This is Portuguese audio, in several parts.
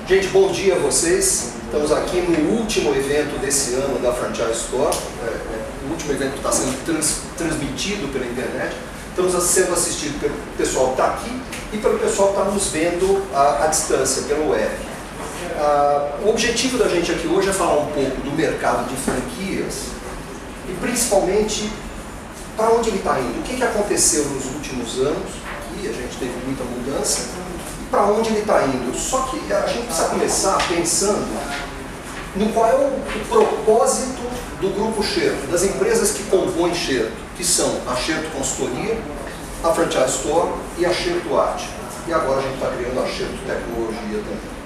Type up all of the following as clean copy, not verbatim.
Gente, bom dia a vocês. Estamos aqui no último evento desse ano da Franchise Store. O último evento está sendo transmitido pela internet. Estamos sendo assistidos pelo pessoal que está aqui e pelo pessoal que está nos vendo à distância, pelo web. O objetivo da gente aqui hoje é falar um pouco do mercado de franquias e principalmente para onde ele está indo. O que aconteceu nos últimos anos, aqui a gente teve muita mudança, para onde ele está indo. Só que a gente precisa começar pensando no qual é o propósito do Grupo Xerto, das empresas que compõem Xerto, que são a Xerto Consultoria, a Franchise Store e a Xerto Arte. E agora a gente está criando a Xerto Tecnologia também.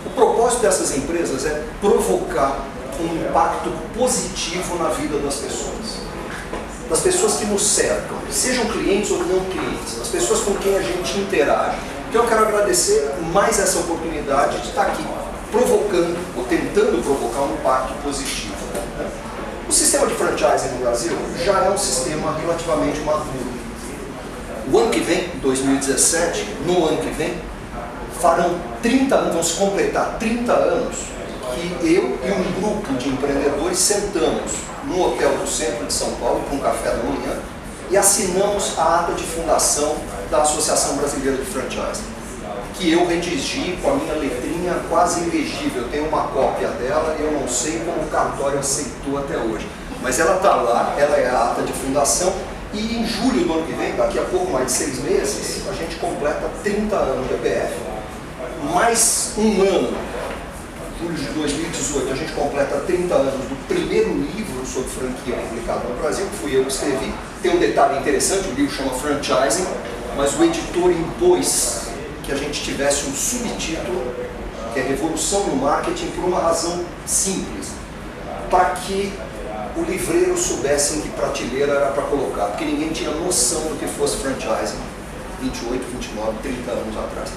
O propósito dessas empresas é provocar um impacto positivo na vida das pessoas que nos cercam, sejam clientes ou não clientes, as pessoas com quem a gente interage. Então eu quero agradecer mais essa oportunidade de estar aqui, provocando, ou tentando provocar um impacto positivo. O sistema de franchising no Brasil já é um sistema relativamente maduro. O ano que vem, 2017, no ano que vem, farão 30 anos, vão se completar 30 anos, que eu e um grupo de empreendedores sentamos no hotel do centro de São Paulo, com um café da manhã, e assinamos a ata de fundação da Associação Brasileira de Franchising, que eu redigi com a minha letrinha quase ilegível. Eu tenho uma cópia dela e eu não sei como o cartório aceitou até hoje. Mas ela está lá, ela é a ata de fundação, e em julho do ano que vem, daqui a pouco mais de 6 meses, a gente completa 30 anos de ABF. Mais um ano, julho de 2018, a gente completa 30 anos do primeiro livro sobre franquia publicado no Brasil, que fui eu que escrevi. Tem um detalhe interessante, o livro chama Franchising, mas o editor impôs que a gente tivesse um subtítulo, que é Revolução no Marketing, por uma razão simples, para que o livreiro soubesse em que prateleira era para colocar, porque ninguém tinha noção do que fosse franchising 28, 29, 30 anos atrás.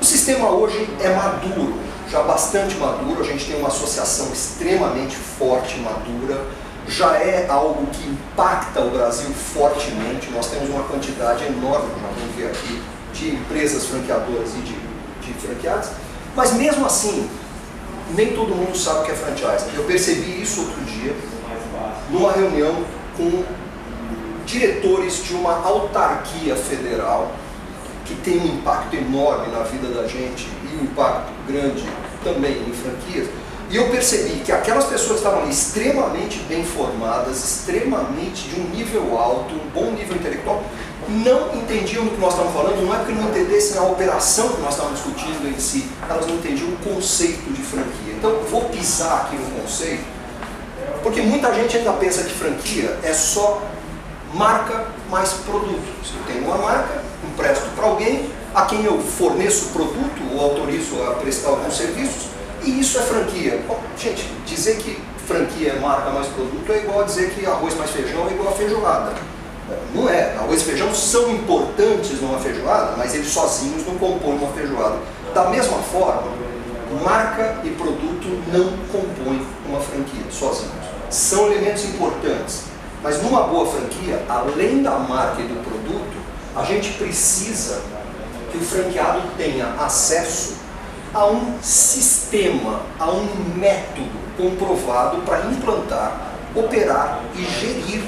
O sistema hoje é maduro, já bastante maduro, a gente tem uma associação extremamente forte, madura, já é algo que impacta o Brasil fortemente. Nós temos uma quantidade enorme, já vamos ver aqui, de empresas franqueadoras e de franqueados, mas mesmo assim, nem todo mundo sabe o que é franchising. Eu percebi isso outro dia, numa reunião com diretores de uma autarquia federal, que tem um impacto enorme na vida da gente e um impacto grande também em franquias. E eu percebi que aquelas pessoas que estavam ali extremamente bem formadas, extremamente de um nível alto, um bom nível intelectual, não entendiam do que nós estávamos falando. Não é porque não entendessem a operação que nós estávamos discutindo em si, elas não entendiam o conceito de franquia. Então, vou pisar aqui no conceito, porque muita gente ainda pensa que franquia é só marca mais produto. Se eu tenho uma marca, empresto para alguém, a quem eu forneço o produto ou autorizo a prestar alguns serviços, e isso é franquia. Bom, gente, dizer que franquia é marca mais produto é igual a dizer que arroz mais feijão é igual a feijoada. Não é. Arroz e feijão são importantes numa feijoada, mas eles sozinhos não compõem uma feijoada. Da mesma forma, marca e produto não compõem uma franquia sozinhos. São elementos importantes, mas numa boa franquia, além da marca e do produto, a gente precisa que o franqueado tenha acesso a um sistema, a um método comprovado para implantar, operar e gerir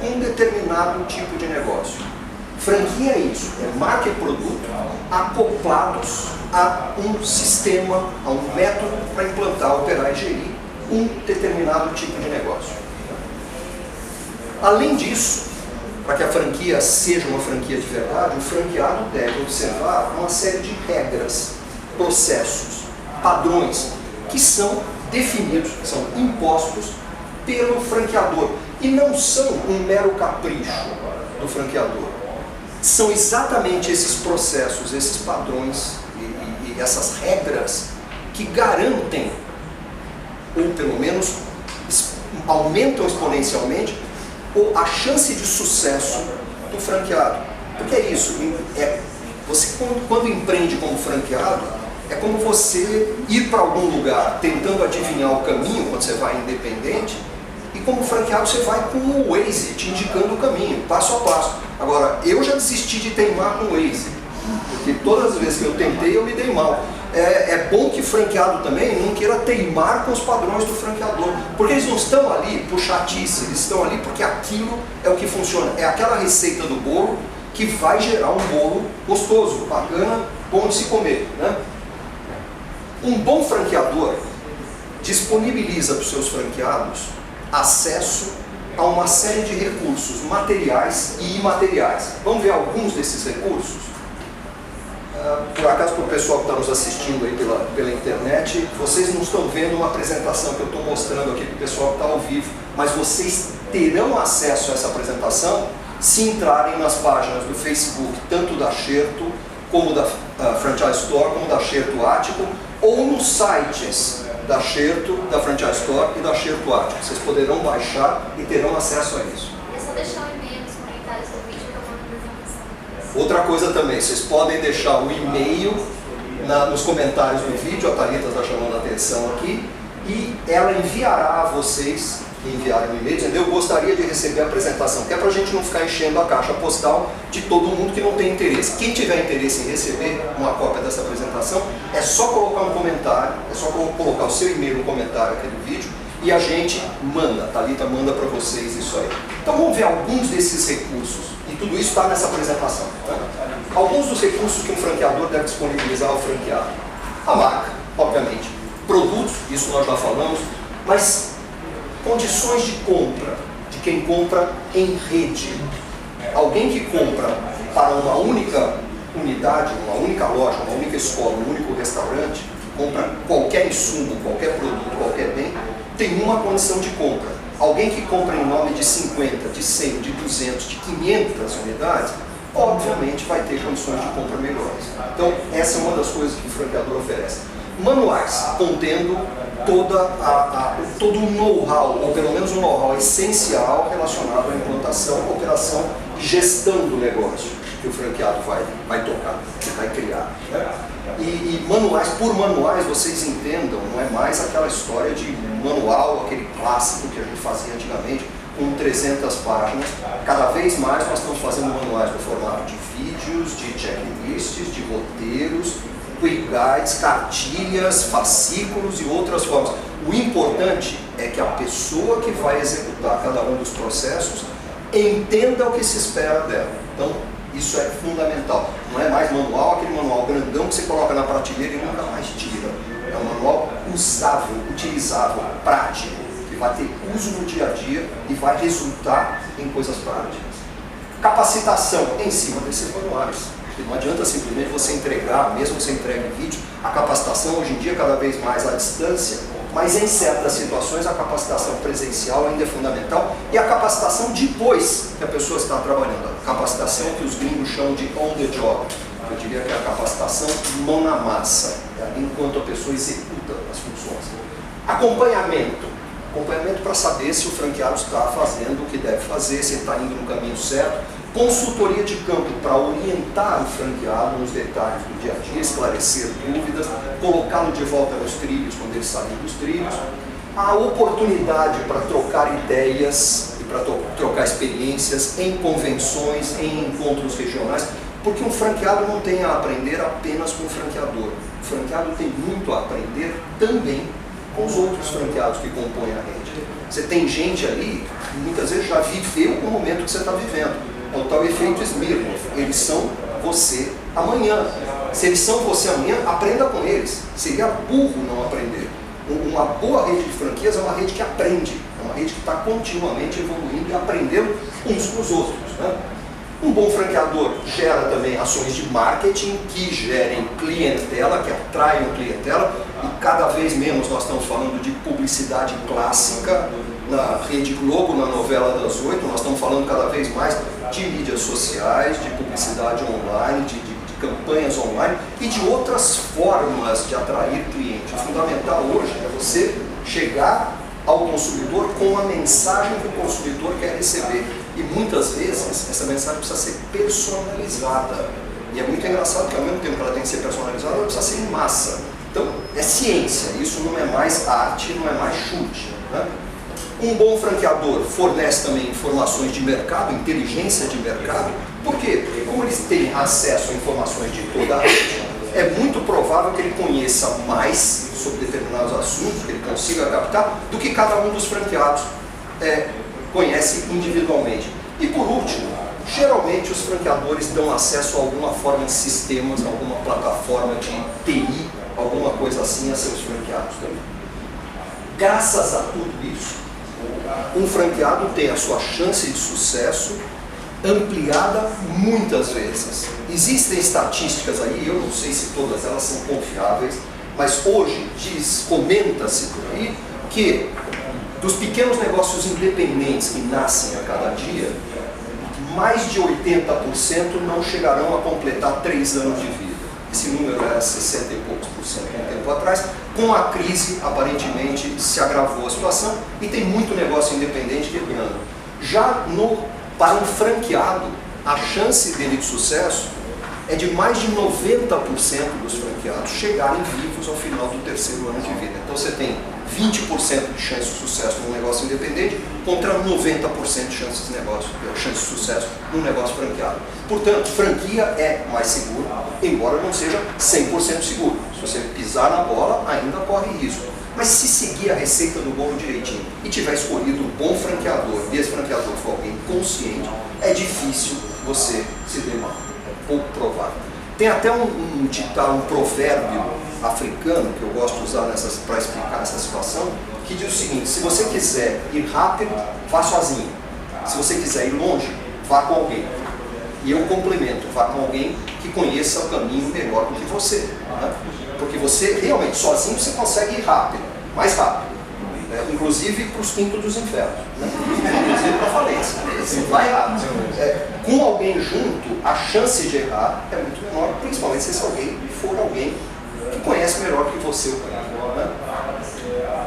um determinado tipo de negócio. Franquia é isso, é marca e produto acoplados a um sistema, a um método para implantar, operar e gerir um determinado tipo de negócio. Além disso, para que a franquia seja uma franquia de verdade, o franqueado deve observar uma série de regras, processos, padrões que são definidos, que são impostos pelo franqueador e não são um mero capricho do franqueador. São exatamente esses processos, esses padrões e essas regras que garantem, ou pelo menos aumentam exponencialmente, a chance de sucesso do franqueado. Porque é isso, você quando empreende como franqueado, é como você ir para algum lugar tentando adivinhar o caminho quando você vai independente, e como franqueado você vai com o Waze te indicando o caminho, passo a passo. Agora, eu já desisti de teimar com o Waze, porque todas as vezes que eu tentei, eu me dei mal. É bom que franqueado também não queira teimar com os padrões do franqueador, porque eles não estão ali por chatice, eles estão ali porque aquilo é o que funciona, é aquela receita do bolo que vai gerar um bolo gostoso, bacana, bom de se comer, né? Um bom franqueador disponibiliza para os seus franqueados acesso a uma série de recursos materiais e imateriais. Vamos ver alguns desses recursos? Por acaso, para o pessoal que está nos assistindo aí pela internet, vocês não estão vendo uma apresentação que eu estou mostrando aqui para o pessoal que está ao vivo, mas vocês terão acesso a essa apresentação se entrarem nas páginas do Facebook, tanto da Xerto, como da Franchise Store, como da Xerto Ático, ou nos sites da Xerto, da Franchise Store e da Xerto Ático. Vocês poderão baixar e terão acesso a isso. É só deixar um e-mail nos comentários do vídeo que eu mando a apresentação. Outra coisa também, vocês podem deixar o e-mail nos comentários do vídeo, a Thalita está chamando a atenção aqui, e ela enviará a vocês, que enviarem o e-mail, dizendo: eu gostaria de receber a apresentação, que é para a gente não ficar enchendo a caixa postal de todo mundo que não tem interesse. Quem tiver interesse em receber uma cópia dessa apresentação, é só colocar um comentário, é só colocar o seu e-mail no comentário aqui do vídeo, e a gente manda, a Thalita manda para vocês isso aí. Então vamos ver alguns desses recursos, e tudo isso está nessa apresentação, né? Alguns dos recursos que um franqueador deve disponibilizar ao franqueado: a marca, obviamente, produtos, isso nós já falamos, mas condições de compra, de quem compra em rede. Alguém que compra para uma única unidade, uma única loja, uma única escola, um único restaurante, que compra qualquer insumo, qualquer produto, qualquer bem, tem uma condição de compra. Alguém que compra em nome de 50, de 100, de 200, de 500 unidades, obviamente vai ter condições de compra melhores. Então, essa é uma das coisas que o franqueador oferece. Manuais contendo todo o know-how, ou pelo menos um know-how essencial relacionado à implantação, operação e gestão do negócio que o franqueado vai tocar, que vai criar, né? E manuais, por manuais, vocês entendam, não é mais aquela história de manual, aquele clássico que a gente fazia antigamente, com 300 páginas. Cada vez mais nós estamos fazendo manuais no formato de vídeos, de checklists, de roteiros, quick guides, cartilhas, fascículos e outras formas. O importante é que a pessoa que vai executar cada um dos processos entenda o que se espera dela. Então, isso é fundamental. Não é mais manual, aquele manual grandão que você coloca na prateleira e nunca mais tira. É um manual usável, utilizável, prático, que vai ter uso no dia a dia e vai resultar em coisas práticas. Capacitação em cima desses manuais. Não adianta simplesmente você entregar, mesmo que você entregue vídeo, a capacitação hoje em dia cada vez mais à distância, mas em certas situações a capacitação presencial ainda é fundamental, e a capacitação depois que a pessoa está trabalhando, a capacitação que os gringos chamam de on the job. Eu diria que é a capacitação mão na massa, enquanto a pessoa executa as funções. Acompanhamento para saber se o franqueado está fazendo o que deve fazer, se ele está indo no caminho certo. Consultoria de campo para orientar o franqueado nos detalhes do dia a dia, esclarecer dúvidas, colocá-lo de volta nos trilhos quando ele sair dos trilhos. A oportunidade para trocar ideias e para trocar experiências em convenções, em encontros regionais, porque um franqueado não tem a aprender apenas com o franqueador. O franqueado tem muito a aprender também com os outros franqueados que compõem a rede. Você tem gente ali que muitas vezes já viveu o momento que você está vivendo. É o tal efeito Smirnoff. Eles são você amanhã. Se eles são você amanhã, aprenda com eles. Seria burro não aprender. Uma boa rede de franquias é uma rede que aprende. É uma rede que está continuamente evoluindo e aprendendo uns com os outros, né? Um bom franqueador gera também ações de marketing que gerem clientela, que atraiam clientela, e cada vez menos nós estamos falando de publicidade clássica na Rede Globo, na novela das 8, nós estamos falando cada vez mais de mídias sociais, de publicidade online, de campanhas online e de outras formas de atrair clientes. O fundamental hoje é você chegar ao consumidor com a mensagem que o consumidor quer receber. E muitas vezes essa mensagem precisa ser personalizada. E é muito engraçado que ao mesmo tempo que ela tem que ser personalizada, ela precisa ser em massa. Então é ciência, isso não é mais arte, não é mais chute, né? Um bom franqueador fornece também informações de mercado, inteligência de mercado, Por quê? Porque como eles têm acesso a informações de toda a rede, é muito provável que ele conheça mais sobre determinados assuntos, que ele consiga captar, do que cada um dos franqueados conhece individualmente. E por último, geralmente os franqueadores dão acesso a alguma forma de sistemas, a alguma plataforma de TI, alguma coisa assim a seus franqueados também. Graças a tudo isso, um franqueado tem a sua chance de sucesso ampliada muitas vezes. Existem estatísticas aí, eu não sei se todas elas são confiáveis, mas hoje comenta-se por aí que dos pequenos negócios independentes que nascem a cada dia, mais de 80% não chegarão a completar 3 anos de vida. Esse número era 60 e poucos por cento há um tempo atrás. Com a crise, aparentemente, se agravou a situação e tem muito negócio independente quebrando. Para um franqueado, a chance dele de sucesso é de mais de 90% dos franqueados chegarem vivos ao final do 3º ano de vida. Então você tem 20% de chance de sucesso num negócio independente contra 90% de chance de sucesso num negócio franqueado. Portanto, franquia é mais seguro, embora não seja 100% seguro. Se você pisar na bola, ainda corre risco. Mas se seguir a receita do bolo direitinho e tiver escolhido um bom franqueador, e esse franqueador for alguém consciente, é difícil você se der mal. É pouco provável. Tem até um provérbio africano, que eu gosto de usar para explicar essa situação, que diz o seguinte: se você quiser ir rápido, vá sozinho. Se você quiser ir longe, vá com alguém. E eu complemento, vá com alguém que conheça o caminho melhor do que você. Né? Porque você, realmente, sozinho, você consegue ir rápido, mais rápido. Inclusive para os quintos dos infernos. Né? Inclusive para a falência. Você vai rápido. Com alguém junto, a chance de errar é muito menor, principalmente se esse alguém for alguém que conhece melhor que você o caminho. Né?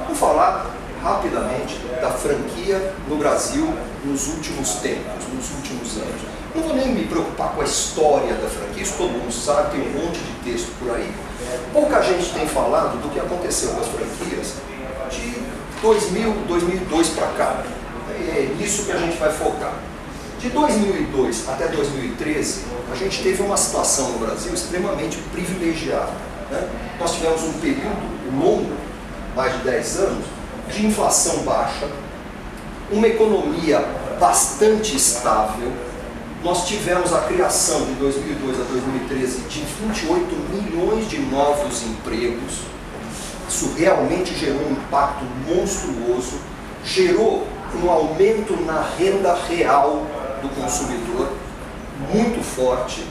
Vamos falar rapidamente da franquia no Brasil nos últimos tempos, nos últimos anos. Não vou nem me preocupar com a história da franquia, isso todo mundo sabe, tem um monte de texto por aí. Pouca gente tem falado do que aconteceu com as franquias de 2002 para cá. É nisso que a gente vai focar. De 2002 até 2013, a gente teve uma situação no Brasil extremamente privilegiada. Né? Nós tivemos um período longo, mais de 10 anos, de inflação baixa, uma economia bastante estável. Nós tivemos a criação de 2002 a 2013 de 28 milhões de novos empregos. Isso realmente gerou um impacto monstruoso, gerou um aumento na renda real do consumidor muito forte.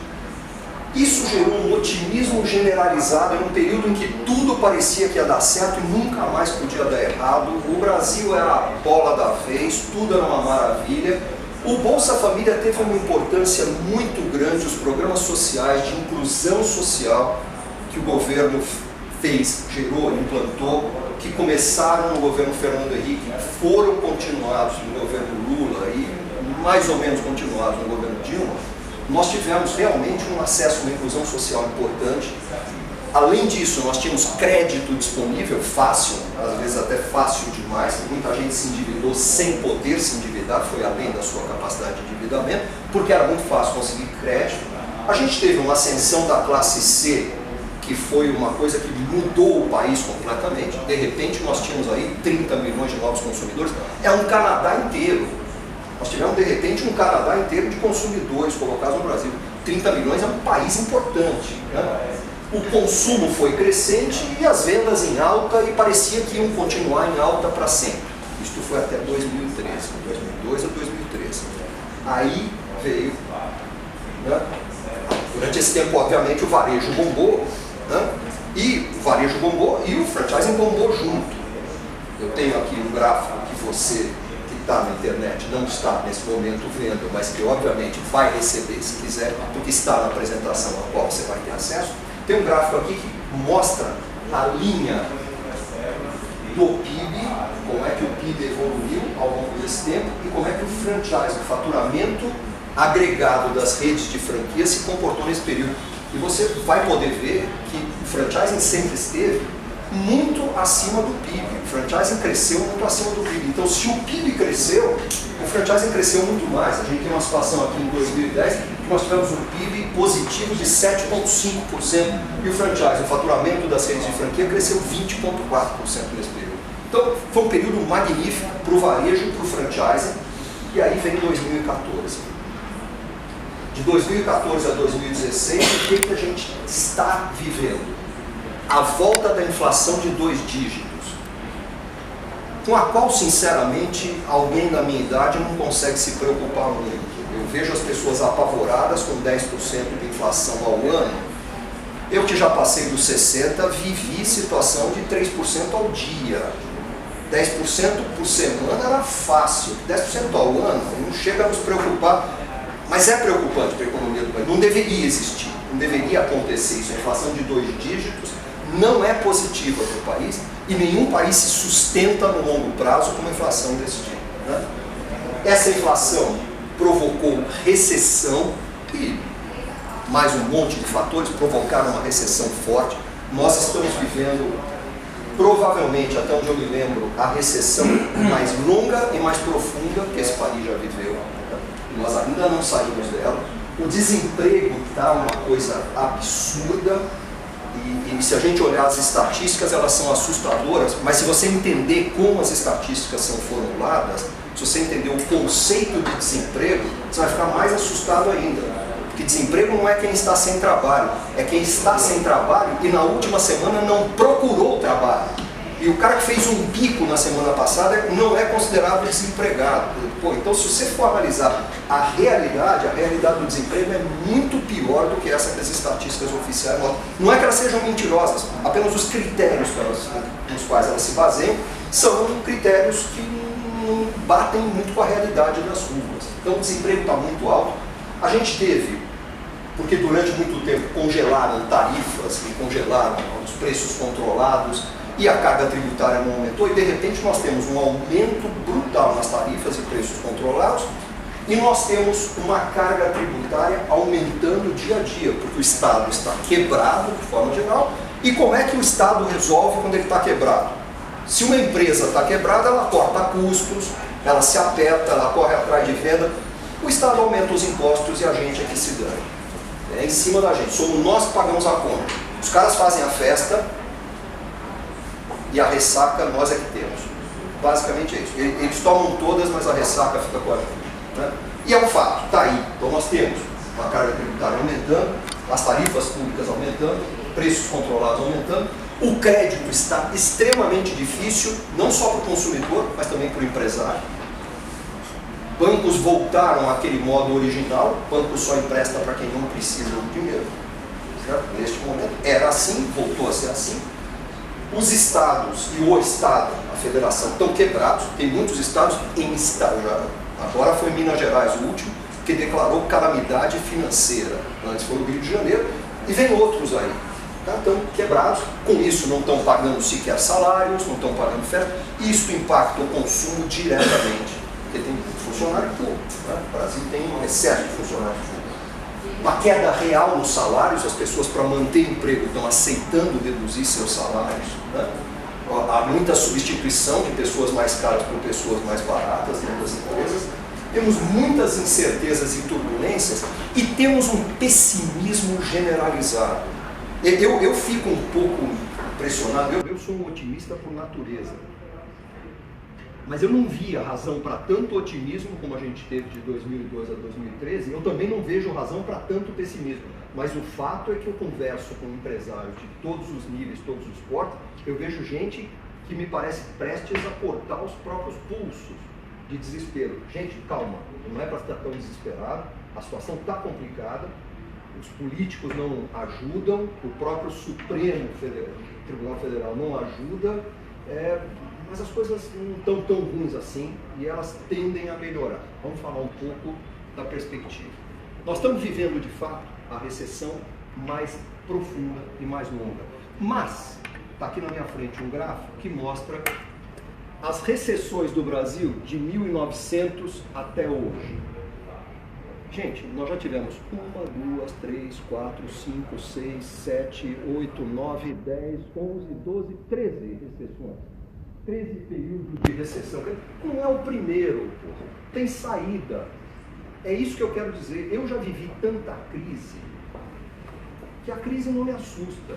Isso gerou um otimismo generalizado em um período em que tudo parecia que ia dar certo e nunca mais podia dar errado. O Brasil era a bola da vez, tudo era uma maravilha. O Bolsa Família teve uma importância muito grande, os programas sociais de inclusão social que o governo fez, gerou, implantou, que começaram no governo Fernando Henrique, foram continuados no governo Lula e mais ou menos continuados no governo Dilma. Nós tivemos realmente um acesso a uma inclusão social importante. Além disso, nós tínhamos crédito disponível, fácil, às vezes até fácil demais. Muita gente se endividou sem poder se endividar, foi além da sua capacidade de endividamento, porque era muito fácil conseguir crédito. A gente teve uma ascensão da classe C, que foi uma coisa que mudou o país completamente. De repente, nós tínhamos aí 30 milhões de novos consumidores. É um Canadá inteiro. Nós tivemos, de repente, um Canadá inteiro de consumidores colocados no Brasil. 30 milhões é um país importante. Né? O consumo foi crescente e as vendas em alta e parecia que iam continuar em alta para sempre. Isto foi até 2013, 2002 a 2013. Aí veio, né? Durante esse tempo, obviamente, o varejo bombou, né? E o varejo bombou e o franchising bombou junto. Eu tenho aqui um gráfico que você que está na internet não está nesse momento vendo, mas que obviamente vai receber se quiser, porque está na apresentação a qual você vai ter acesso. Tem um gráfico aqui que mostra a linha do PIB, como é que o PIB evoluiu ao longo desse tempo e como é que o franchise, o faturamento agregado das redes de franquia se comportou nesse período. E você vai poder ver que o franchising sempre esteve muito acima do PIB. O franchising cresceu muito acima do PIB. Então, se o PIB cresceu, o franchising cresceu muito mais. A gente tem uma situação aqui em 2010 que nós tivemos um PIB positivo de 7,5% e o franchising, o faturamento das redes de franquia, cresceu 20,4% nesse período. Então, foi um período magnífico para o varejo, para o franchising, e aí vem 2014. De 2014 a 2016, o que a gente está vivendo? A volta da inflação de 2 dígitos, com a qual, sinceramente, alguém da minha idade não consegue se preocupar muito. Eu vejo as pessoas apavoradas com 10% de inflação ao ano. Eu que já passei dos 60, vivi situação de 3% ao dia. 10% por semana era fácil. 10% ao ano não chega a nos preocupar, mas é preocupante para a economia do país. Não deveria existir, não deveria acontecer isso. A inflação de 2 dígitos não é positiva para o país e nenhum país se sustenta no longo prazo com uma inflação desse tipo, né? Essa inflação provocou recessão e mais um monte de fatores provocaram uma recessão forte. Nós estamos vivendo, provavelmente, até onde eu me lembro, a recessão mais longa e mais profunda que esse país já viveu. Nós ainda não saímos dela. O desemprego está uma coisa absurda. E se a gente olhar as estatísticas, elas são assustadoras, mas se você entender como as estatísticas são formuladas, se você entender o conceito de desemprego, você vai ficar mais assustado ainda. Porque desemprego não é quem está sem trabalho, é quem está sem trabalho e na última semana não procurou trabalho. E o cara que fez um bico na semana passada não é considerado desempregado. Pô, então, se você for analisar a realidade do desemprego é muito pior do que essa que as estatísticas oficiais mostram. Não é que elas sejam mentirosas, apenas os critérios nos quais elas se baseiam são critérios que não batem muito com a realidade das ruas. Então, o desemprego está muito alto. A gente teve, porque durante muito tempo congelaram tarifas e congelaram os preços controlados, e a carga tributária não aumentou, e de repente nós temos um aumento brutal nas tarifas e preços controlados, e nós temos uma carga tributária aumentando dia a dia, porque o Estado está quebrado, de forma geral, e como é que o Estado resolve quando ele está quebrado? Se uma empresa está quebrada, ela corta custos, ela se aperta, ela corre atrás de venda, o Estado aumenta os impostos e a gente é que se ganha. É em cima da gente, somos nós que pagamos a conta. Os caras fazem a festa, e a ressaca nós é que temos. Basicamente é isso. Eles tomam todas, mas a ressaca fica com a gente, né? E é um fato, está aí. Então nós temos uma carga tributária aumentando, as tarifas públicas aumentando, preços controlados aumentando, o crédito está extremamente difícil, não só para o consumidor, mas também para o empresário. Bancos voltaram àquele modo original, banco só empresta para quem não precisa do dinheiro. Certo? Neste momento era assim, voltou a ser assim. Os estados e o Estado, a federação, estão quebrados. Tem muitos estados em estado já. Agora foi Minas Gerais o último, que declarou calamidade financeira. Antes foi o Rio de Janeiro. E vem outros aí. Tá? Estão quebrados. Com isso não estão pagando sequer salários, não estão pagando férias. Isso impacta o consumo diretamente. Porque tem funcionário público. Né? O Brasil tem um excesso de funcionário público. Uma queda real nos salários, as pessoas para manter emprego estão aceitando reduzir seus salários, né? Há muita substituição de pessoas mais caras por pessoas mais baratas dentro das empresas. Temos muitas incertezas e turbulências e temos um pessimismo generalizado. Eu fico um pouco impressionado, eu sou um otimista por natureza. Mas eu não vi a razão para tanto otimismo como a gente teve de 2012 a 2013, eu também não vejo razão para tanto pessimismo. Mas o fato é que eu converso com empresários de todos os níveis, todos os portos, eu vejo gente que me parece prestes a cortar os próprios pulsos de desespero. Gente, calma, não é para estar tão desesperado, a situação está complicada, os políticos não ajudam, o próprio Supremo Tribunal Federal não ajuda, mas as coisas não estão tão ruins assim e elas tendem a melhorar. Vamos falar um pouco da perspectiva. Nós estamos vivendo, de fato, a recessão mais profunda e mais longa. Mas, está aqui na minha frente um gráfico que mostra as recessões do Brasil de 1900 até hoje. Gente, nós já tivemos 1, 2, 3, 4, 5, 6, 7, 8, 9, 10, 11, 12, 13 recessões. 13 períodos de recessão. Não é o primeiro, porra. Tem saída. É isso que eu quero dizer. Eu já vivi tanta crise que a crise não me assusta.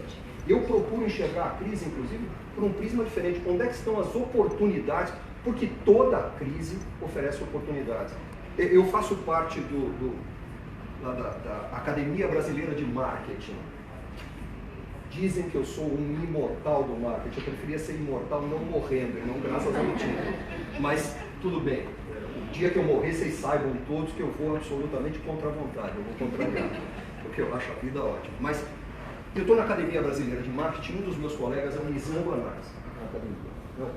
Eu procuro enxergar a crise, inclusive, por um prisma diferente. Onde é que estão as oportunidades? Porque toda crise oferece oportunidades. Eu faço parte da Academia Brasileira de Marketing. Dizem que eu sou um imortal do marketing. Eu preferia ser imortal não morrendo e não graças ao título. Mas tudo bem. O dia que eu morrer, vocês saibam todos que eu vou absolutamente contra a vontade. Eu vou contrariar, porque eu acho a vida ótima. Mas eu estou na Academia Brasileira de Marketing. Um dos meus colegas é o Nizam Guanais, na academia.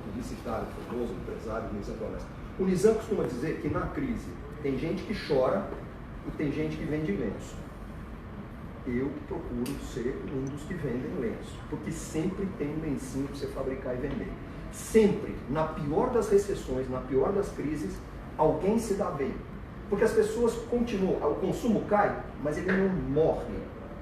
Publicitário, famoso, empresário, Nizam Guanais. O Nizam costuma dizer que na crise tem gente que chora e tem gente que vende lenço. Eu procuro ser um dos que vendem lenço, porque sempre tem um lencinho para você fabricar e vender. Sempre, na pior das recessões, na pior das crises, alguém se dá bem. Porque as pessoas continuam, o consumo cai, mas ele não morre.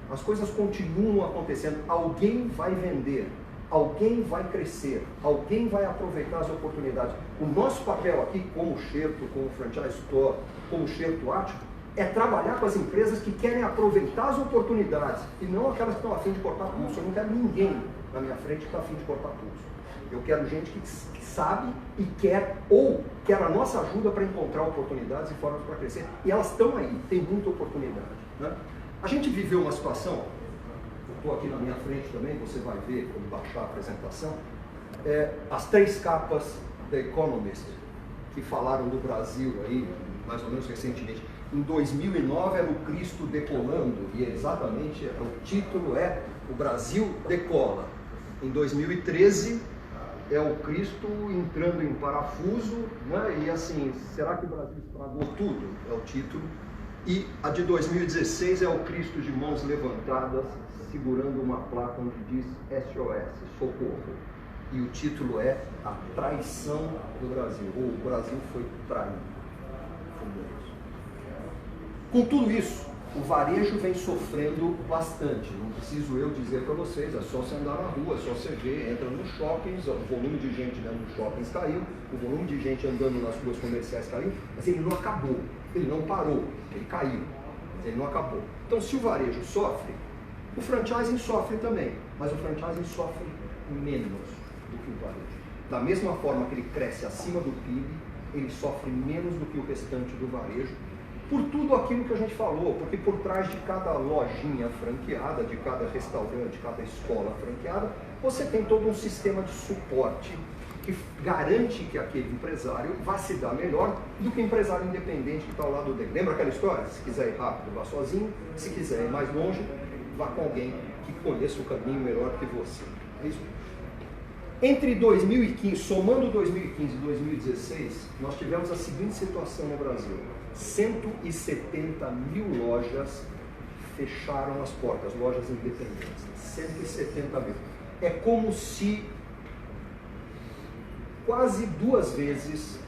As coisas continuam acontecendo, alguém vai vender. Alguém vai crescer, alguém vai aproveitar as oportunidades. O nosso papel aqui, como Xerto, como Franchise Store, como Xerto Ático, é trabalhar com as empresas que querem aproveitar as oportunidades e não aquelas que estão a fim de cortar pulso. Eu não quero ninguém na minha frente que está a fim de cortar pulso. Eu quero gente que sabe e quer, ou quer a nossa ajuda para encontrar oportunidades e formas para crescer. E elas estão aí, tem muita oportunidade. Né? A gente viveu uma situação... Estou aqui na minha frente também, você vai ver quando baixar a apresentação, as 3 capas da Economist, que falaram do Brasil aí, mais ou menos recentemente. Em 2009 era o Cristo decolando, e exatamente o título é O Brasil Decola. Em 2013 é o Cristo entrando em parafuso, né? E assim, será que o Brasil estragou tudo? É o título. E a de 2016 é o Cristo de mãos levantadas, segurando uma placa onde diz SOS, socorro. E o título é A Traição do Brasil, ou O Brasil foi traído. Com tudo isso, o varejo vem sofrendo bastante. Não preciso eu dizer para vocês, é só você andar na rua, é só você ver, entra nos shoppings, o volume de gente dentro dos shoppings caiu, o volume de gente andando nas ruas comerciais caiu, mas ele não acabou, ele não parou, ele caiu, mas ele não acabou. Então, se o varejo sofre, o franchising sofre também, mas o franchising sofre menos do que o varejo. Da mesma forma que ele cresce acima do PIB, ele sofre menos do que o restante do varejo, por tudo aquilo que a gente falou, porque por trás de cada lojinha franqueada, de cada restaurante, cada escola franqueada, você tem todo um sistema de suporte que garante que aquele empresário vá se dar melhor do que o empresário independente que está ao lado dele. Lembra aquela história? Se quiser ir rápido, vá sozinho, se quiser ir mais longe, vá com alguém que conheça o caminho melhor que você. É isso? Entre 2015, somando 2015 e 2016, nós tivemos a seguinte situação no Brasil. 170 mil lojas fecharam as portas, lojas independentes. 170 mil. É como se quase 2 vezes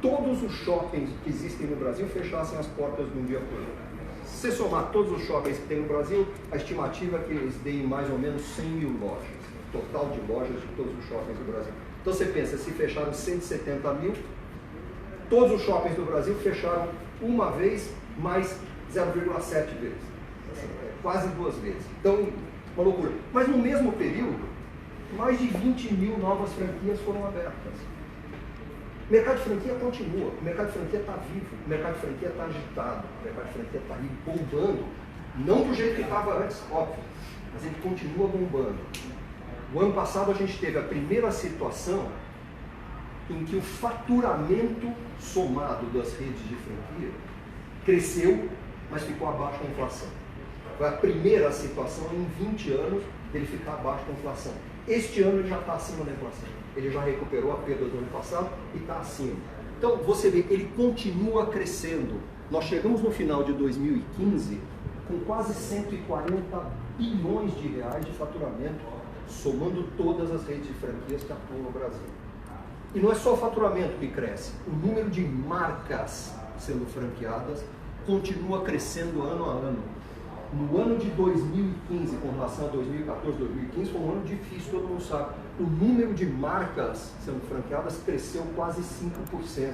todos os shoppings que existem no Brasil fechassem as portas de um dia para o outro. Se você somar todos os shoppings que tem no Brasil, a estimativa é que eles deem mais ou menos 100 mil lojas. Total de lojas de todos os shoppings do Brasil. Então você pensa, se fecharam 170 mil, todos os shoppings do Brasil fecharam uma vez mais 0,7 vezes. Assim, quase 2 vezes. Então, uma loucura. Mas no mesmo período, mais de 20 mil novas franquias foram abertas. O mercado de franquia continua, o mercado de franquia está vivo, o mercado de franquia está agitado, o mercado de franquia está aí bombando. Não do jeito que estava antes, óbvio, mas ele continua bombando. O ano passado a gente teve a primeira situação em que o faturamento somado das redes de franquia cresceu, mas ficou abaixo da inflação. Foi a primeira situação em 20 anos dele ficar abaixo da inflação. Este ano ele já está acima da inflação. Ele já recuperou a perda do ano passado e está acima. Então, você vê, ele continua crescendo. Nós chegamos no final de 2015 com quase 140 bilhões de reais de faturamento, somando todas as redes de franquias que atuam no Brasil. E não é só o faturamento que cresce, o número de marcas sendo franqueadas continua crescendo ano a ano. No ano de 2015, com relação a 2014, 2015, foi um ano difícil, todo mundo sabe. O número de marcas sendo franqueadas cresceu quase 5%.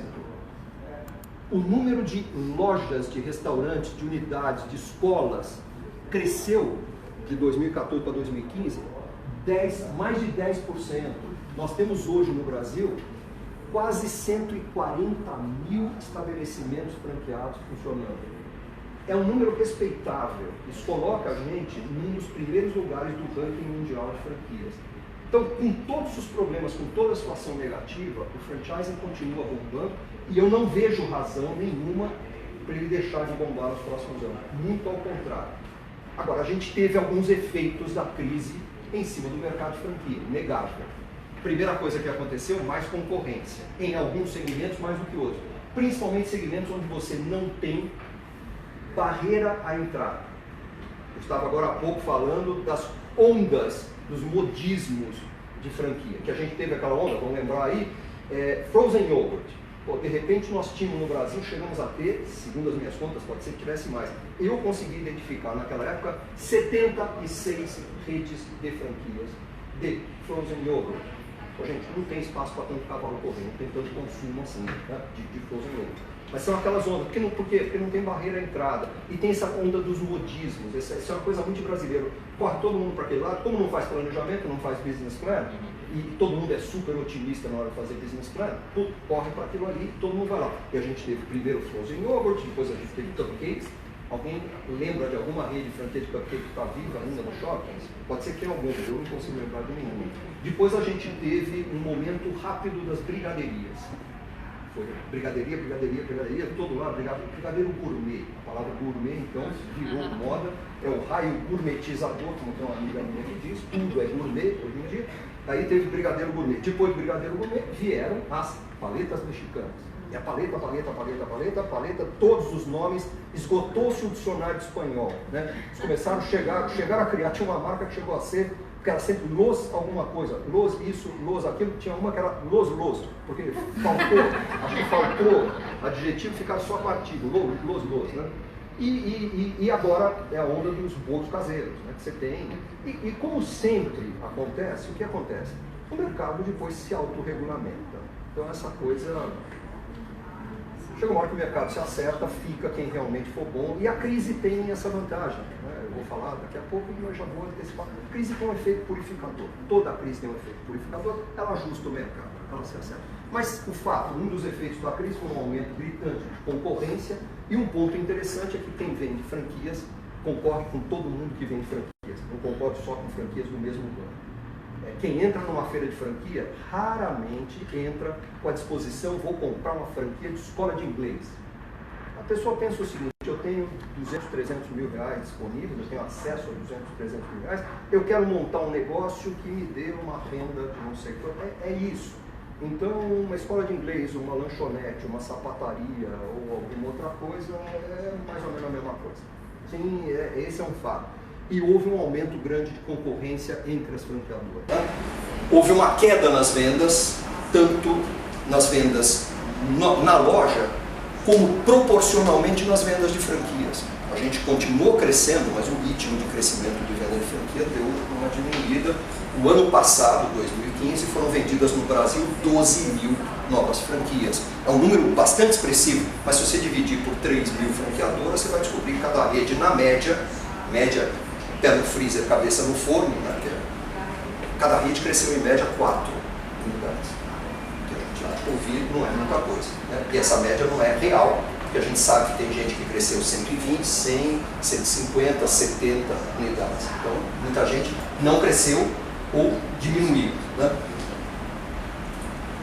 O número de lojas, de restaurantes, de unidades, de escolas, cresceu de 2014 para 2015 mais de 10%. Nós temos hoje no Brasil quase 140 mil estabelecimentos franqueados funcionando. É um número respeitável. Isso coloca a gente num dos primeiros lugares do ranking mundial de franquias. Então, com todos os problemas, com toda a situação negativa, o franchising continua bombando e eu não vejo razão nenhuma para ele deixar de bombar nos próximos anos. Muito ao contrário. Agora, a gente teve alguns efeitos da crise em cima do mercado de franquia, inegável. Primeira coisa que aconteceu, mais concorrência. Em alguns segmentos, mais do que outros. Principalmente segmentos onde você não tem barreira à entrada. Eu estava agora há pouco falando das ondas, dos modismos de franquia. Que a gente teve aquela onda, vamos lembrar aí, frozen yogurt. Pô, de repente nós tínhamos no Brasil, chegamos a ter, segundo as minhas contas, pode ser que tivesse mais. Eu consegui identificar naquela época 76 redes de franquias de frozen yogurt. Pô, gente, não tem espaço para tanto cavalo correndo, não tem tanto consumo assim, né, de frozen yogurt. Mas são aquelas ondas, por quê? Porque não tem barreira à entrada. E tem essa onda dos modismos, isso é uma coisa muito brasileira. Corre todo mundo para aquele lado, como não faz planejamento, não faz business plan, e todo mundo é super otimista na hora de fazer business plan, tudo corre para aquilo ali, todo mundo vai lá. E a gente teve primeiro frozen yogurt, depois a gente teve cupcakes. Alguém lembra de alguma rede de franquia de cupcake que está viva ainda nos shoppings? Pode ser que tenha alguma, eu não consigo lembrar de nenhuma. Depois a gente teve um momento rápido das brigaderias. Foi brigaderia, todo lado, brigadeiro gourmet. A palavra gourmet, então, virou moda, é o raio gourmetizador, como tem uma amiga minha que diz, tudo é gourmet hoje em dia. Aí teve brigadeiro gourmet. Depois do brigadeiro gourmet, vieram as paletas mexicanas. E a paleta, todos os nomes, esgotou-se o dicionário de espanhol. Né? Eles começaram a chegaram a criar, tinha uma marca que chegou a ser, que era sempre los alguma coisa, los isso, los aquilo, tinha uma que era los, porque faltou adjetivo, ficava só partido, los, né? E agora é a onda dos bolos caseiros, né, que você tem. E como sempre acontece, o que acontece? O mercado depois se autorregulamenta. Então essa coisa... Chega uma hora que o mercado se acerta, fica quem realmente for bom, e a crise tem essa vantagem. Né? Eu vou falar daqui a pouco, mas já vou antecipar. A crise tem um efeito purificador. Toda a crise tem um efeito purificador, ela ajusta o mercado, ela se acerta. Mas o fato, um dos efeitos da crise foi um aumento gritante de concorrência, e um ponto interessante é que quem vende franquias concorre com todo mundo que vende franquias, não concorre só com franquias do mesmo dono. Quem entra numa feira de franquia, raramente entra com a disposição, vou comprar uma franquia de escola de inglês. A pessoa pensa o seguinte, eu tenho 200, 300 mil reais disponíveis, eu tenho acesso a 200, 300 mil reais, eu quero montar um negócio que me dê uma renda de não sei quanto. É isso. Então, uma escola de inglês, uma lanchonete, uma sapataria ou alguma outra coisa, é mais ou menos a mesma coisa. Sim, esse é um fato. E houve um aumento grande de concorrência entre as franqueadoras. Houve uma queda nas vendas, tanto nas vendas na loja, como proporcionalmente nas vendas de franquias. A gente continuou crescendo, mas o ritmo de crescimento de venda de franquia deu uma diminuída. No ano passado, 2015, foram vendidas no Brasil 12 mil novas franquias. É um número bastante expressivo, mas se você dividir por 3 mil franqueadoras, você vai descobrir que cada rede, na média, pé no freezer, cabeça no forno, né? Cada rede cresceu em média 4 unidades. O que a gente acha que ouvir não é muita coisa. Né? E essa média não é real, porque a gente sabe que tem gente que cresceu 120, 100, 150, 70 unidades. Então, muita gente não cresceu ou diminuiu. Né?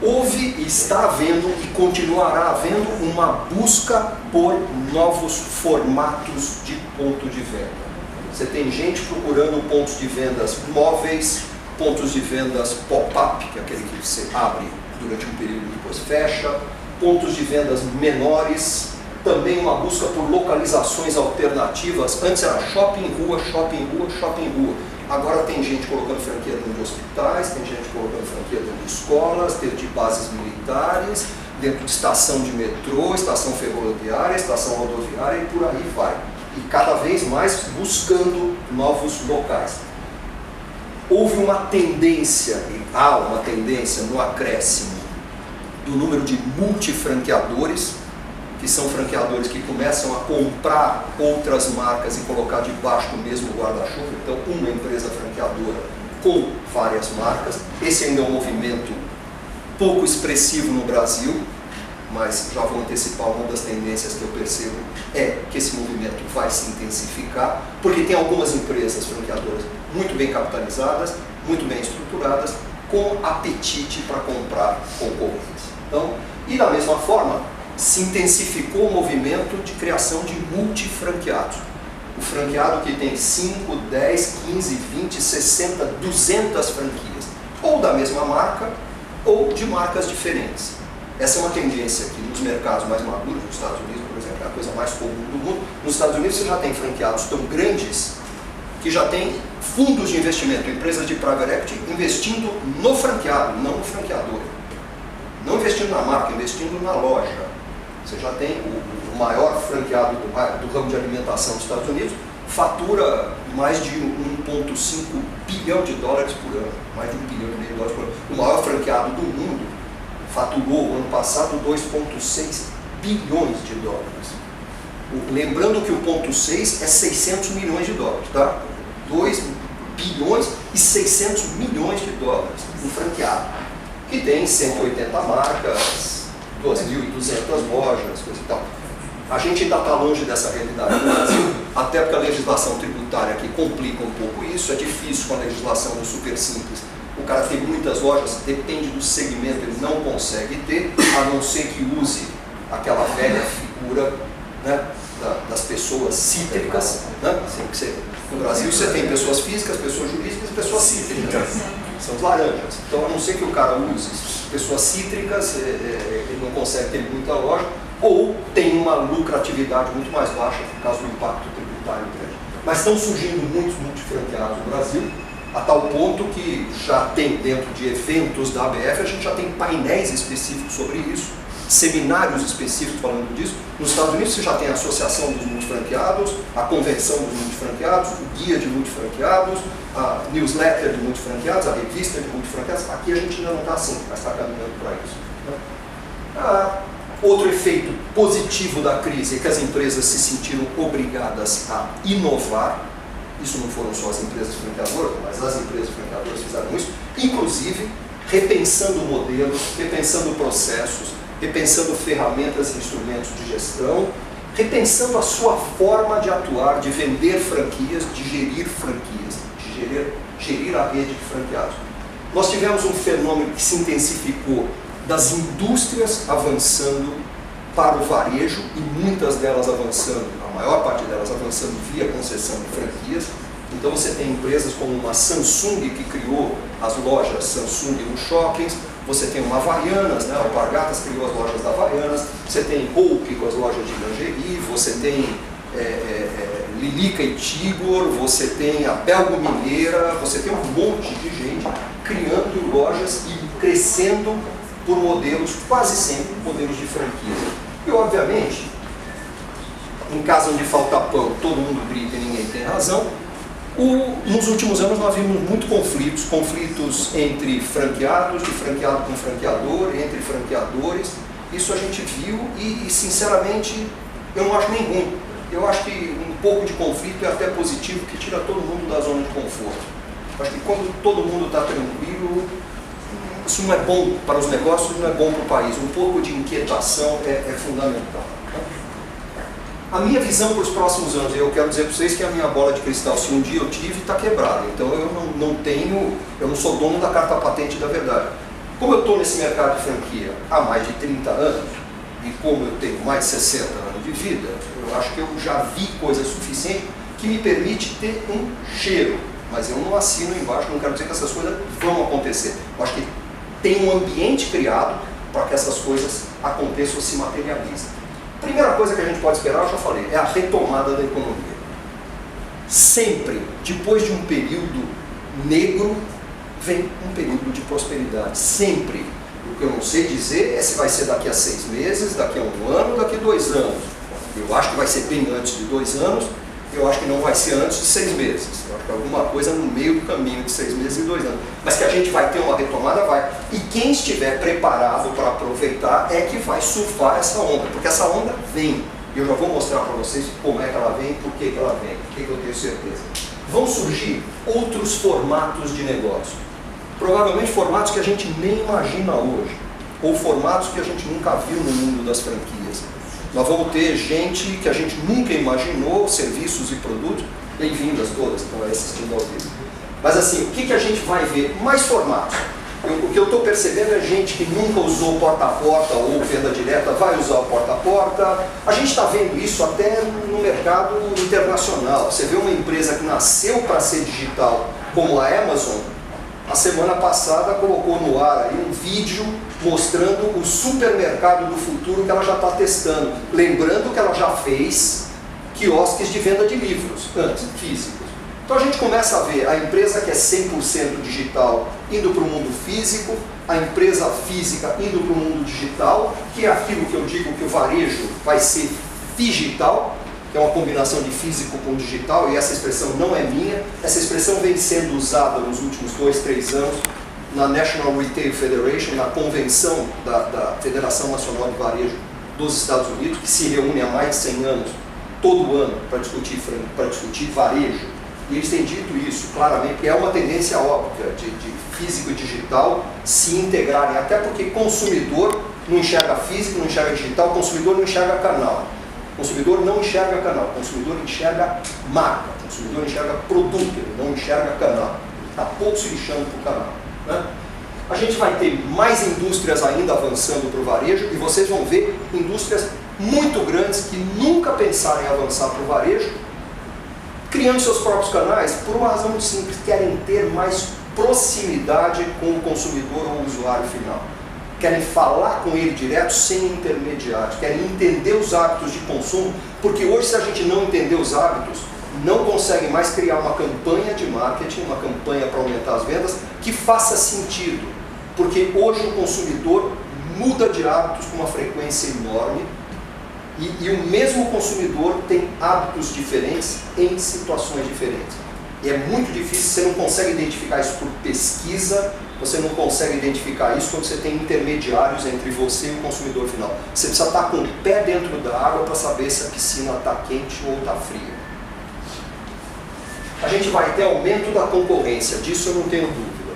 Houve e está havendo e continuará havendo uma busca por novos formatos de ponto de venda. Você tem gente procurando pontos de vendas móveis, pontos de vendas pop-up, que é aquele que você abre durante um período e depois fecha, pontos de vendas menores, também uma busca por localizações alternativas. Antes era shopping, rua, Agora tem gente colocando franquia dentro de hospitais, tem gente colocando franquia dentro de escolas, dentro de bases militares, dentro de estação de metrô, estação ferroviária, estação rodoviária e por aí vai. E cada vez mais buscando novos locais. Houve uma tendência, e há uma tendência no acréscimo do número de multifranqueadores, que são franqueadores que começam a comprar outras marcas e colocar debaixo do mesmo guarda-chuva. Então, uma empresa franqueadora com várias marcas. Esse ainda é um movimento pouco expressivo no Brasil, mas já vou antecipar, uma das tendências que eu percebo é que esse movimento vai se intensificar, porque tem algumas empresas franqueadoras muito bem capitalizadas, muito bem estruturadas, com apetite para comprar concorrentes. Então, e da mesma forma, se intensificou o movimento de criação de multifranqueados. O franqueado que tem 5, 10, 15, 20, 60, 200 franquias, ou da mesma marca, ou de marcas diferentes. Essa é uma tendência que nos mercados mais maduros, nos Estados Unidos, por exemplo, é a coisa mais comum do mundo. Nos Estados Unidos você já tem franqueados tão grandes que já tem fundos de investimento, empresas de private equity investindo no franqueado, não no franqueador. Não investindo na marca, investindo na loja. Você já tem o maior franqueado do ramo de alimentação dos Estados Unidos, fatura mais de 1,5 bilhão de dólares por ano, mais de 1,5 bilhão de dólares por ano. O maior franqueado do mundo faturou, ano passado, 2,6 bilhões de dólares. Lembrando que o 0,6 é 600 milhões de dólares, tá? 2 bilhões e 600 milhões de dólares, um franqueado, que tem 180 marcas, 2.200 lojas, coisa e tal. A gente ainda está longe dessa realidade no Brasil, até porque a legislação tributária aqui complica um pouco isso, é difícil com a legislação do super simples. O cara tem muitas lojas, depende do segmento, ele não consegue ter, a não ser que use aquela velha figura, né, das pessoas cítricas. Né? No Brasil você tem pessoas físicas, pessoas jurídicas e pessoas cítricas. São os laranjas. Então, a não ser que o cara use pessoas cítricas, ele não consegue ter muita loja, ou tem uma lucratividade muito mais baixa por causa do impacto tributário grande. Mas estão surgindo muitos multifranqueados no Brasil, a tal ponto que já tem dentro de eventos da ABF, a gente já tem painéis específicos sobre isso, seminários específicos falando disso. Nos Estados Unidos você já tem a Associação dos Multifranqueados, a Convenção dos Multifranqueados, o Guia de Multifranqueados, a newsletter de multifranqueados, a revista de multifranqueados. Aqui a gente ainda não está assim, mas está caminhando para isso. Outro efeito positivo da crise é que as empresas se sentiram obrigadas a inovar. Isso não foram só as empresas franqueadoras, mas as empresas franqueadoras fizeram isso, inclusive repensando modelos, repensando processos, repensando ferramentas e instrumentos de gestão, repensando a sua forma de atuar, de vender franquias, de gerir franquias, de gerir a rede de franqueados. Nós tivemos um fenômeno que se intensificou das indústrias avançando para o varejo, e muitas delas avançando, a maior parte delas avançando via concessão de franquias. Então você tem empresas como uma Samsung, que criou as lojas Samsung nos shoppings, você tem uma Havaianas, né? A Alpargatas criou as lojas da Havaianas, você tem Hulk com as lojas de lingerie, você tem Lilica e Tigor, você tem a Belgo Mineira, você tem um monte de gente criando lojas e crescendo por modelos, quase sempre modelos de franquia. E obviamente, em casa onde falta pão, todo mundo grita e ninguém tem razão. Nos últimos anos nós vimos muitos conflitos entre franqueados, de franqueado com franqueador, entre franqueadores. Isso a gente viu e sinceramente eu não acho nem ruim. Eu acho que um pouco de conflito é até positivo, porque tira todo mundo da zona de conforto. Eu acho que quando todo mundo está tranquilo, isso não é bom para os negócios, não é bom para o país. Um pouco de inquietação é fundamental. A minha visão para os próximos anos, eu quero dizer para vocês que a minha bola de cristal, se um dia eu tive, está quebrada. Então eu não sou dono da carta patente da verdade. Como eu estou nesse mercado de franquia há mais de 30 anos, e como eu tenho mais de 60 anos de vida, eu acho que eu já vi coisa suficiente que me permite ter um cheiro. Mas eu não assino embaixo, não quero dizer que essas coisas vão acontecer. Eu acho que tem um ambiente criado para que essas coisas aconteçam ou se materializem. A primeira coisa que a gente pode esperar, eu já falei, é a retomada da economia. Sempre, depois de um período negro, vem um período de prosperidade. Sempre. O que eu não sei dizer é se vai ser daqui a 6 meses, daqui a 1 ano, daqui a 2 anos. Eu acho que vai ser bem antes de 2 anos, eu acho que não vai ser antes de 6 meses. Eu acho que alguma coisa no meio do caminho de 6 meses e 2 anos. Mas que a gente vai ter uma retomada, vai. E quem estiver preparado para aproveitar é que vai surfar essa onda, porque essa onda vem. E eu já vou mostrar para vocês como é que ela vem, por que ela vem, por que eu tenho certeza. Vão surgir outros formatos de negócio. Provavelmente formatos que a gente nem imagina hoje, ou formatos que a gente nunca viu no mundo das franquias. Nós vamos ter gente que a gente nunca imaginou, serviços e produtos, bem-vindas todas que estão aí assistindo ao vivo. Mas assim, o que a gente vai ver? Mais formatos. O que eu estou percebendo é gente que nunca usou porta-a-porta ou venda direta, vai usar o porta-a-porta. A gente está vendo isso até no mercado internacional. Você vê uma empresa que nasceu para ser digital, como a Amazon, a semana passada colocou no ar aí um vídeo mostrando o supermercado do futuro que ela já está testando. Lembrando que ela já fez quiosques de venda de livros, antes, físicos. Então a gente começa a ver a empresa que é 100% digital indo para o mundo físico, a empresa física indo para o mundo digital, que é aquilo que eu digo que o varejo vai ser digital, que é uma combinação de físico com digital, e essa expressão não é minha, essa expressão vem sendo usada nos últimos 2, 3 anos na National Retail Federation, na convenção da Federação Nacional de Varejo dos Estados Unidos, que se reúne há mais de 100 anos, todo ano, para discutir varejo. E eles têm dito isso claramente, que é uma tendência óbvia de físico e digital se integrarem, até porque consumidor não enxerga físico, não enxerga digital, consumidor não enxerga canal. Consumidor não enxerga canal, consumidor enxerga marca, consumidor enxerga produto, ele não enxerga canal. Está pouco se lixando para o canal. Né? A gente vai ter mais indústrias ainda avançando para o varejo e vocês vão ver indústrias muito grandes que nunca pensaram em avançar para o varejo, criando seus próprios canais por uma razão muito simples, querem ter mais proximidade com o consumidor ou o usuário final. Querem falar com ele direto sem intermediários, querem entender os hábitos de consumo, porque hoje se a gente não entender os hábitos, não consegue mais criar uma campanha de marketing, uma campanha para aumentar as vendas, que faça sentido, porque hoje o consumidor muda de hábitos com uma frequência enorme, e o mesmo consumidor tem hábitos diferentes em situações diferentes. E é muito difícil, você não consegue identificar isso por pesquisa, você não consegue identificar isso quando você tem intermediários entre você e o consumidor final. Você precisa estar com o pé dentro da água para saber se a piscina está quente ou está fria. A gente vai ter aumento da concorrência, disso eu não tenho dúvida.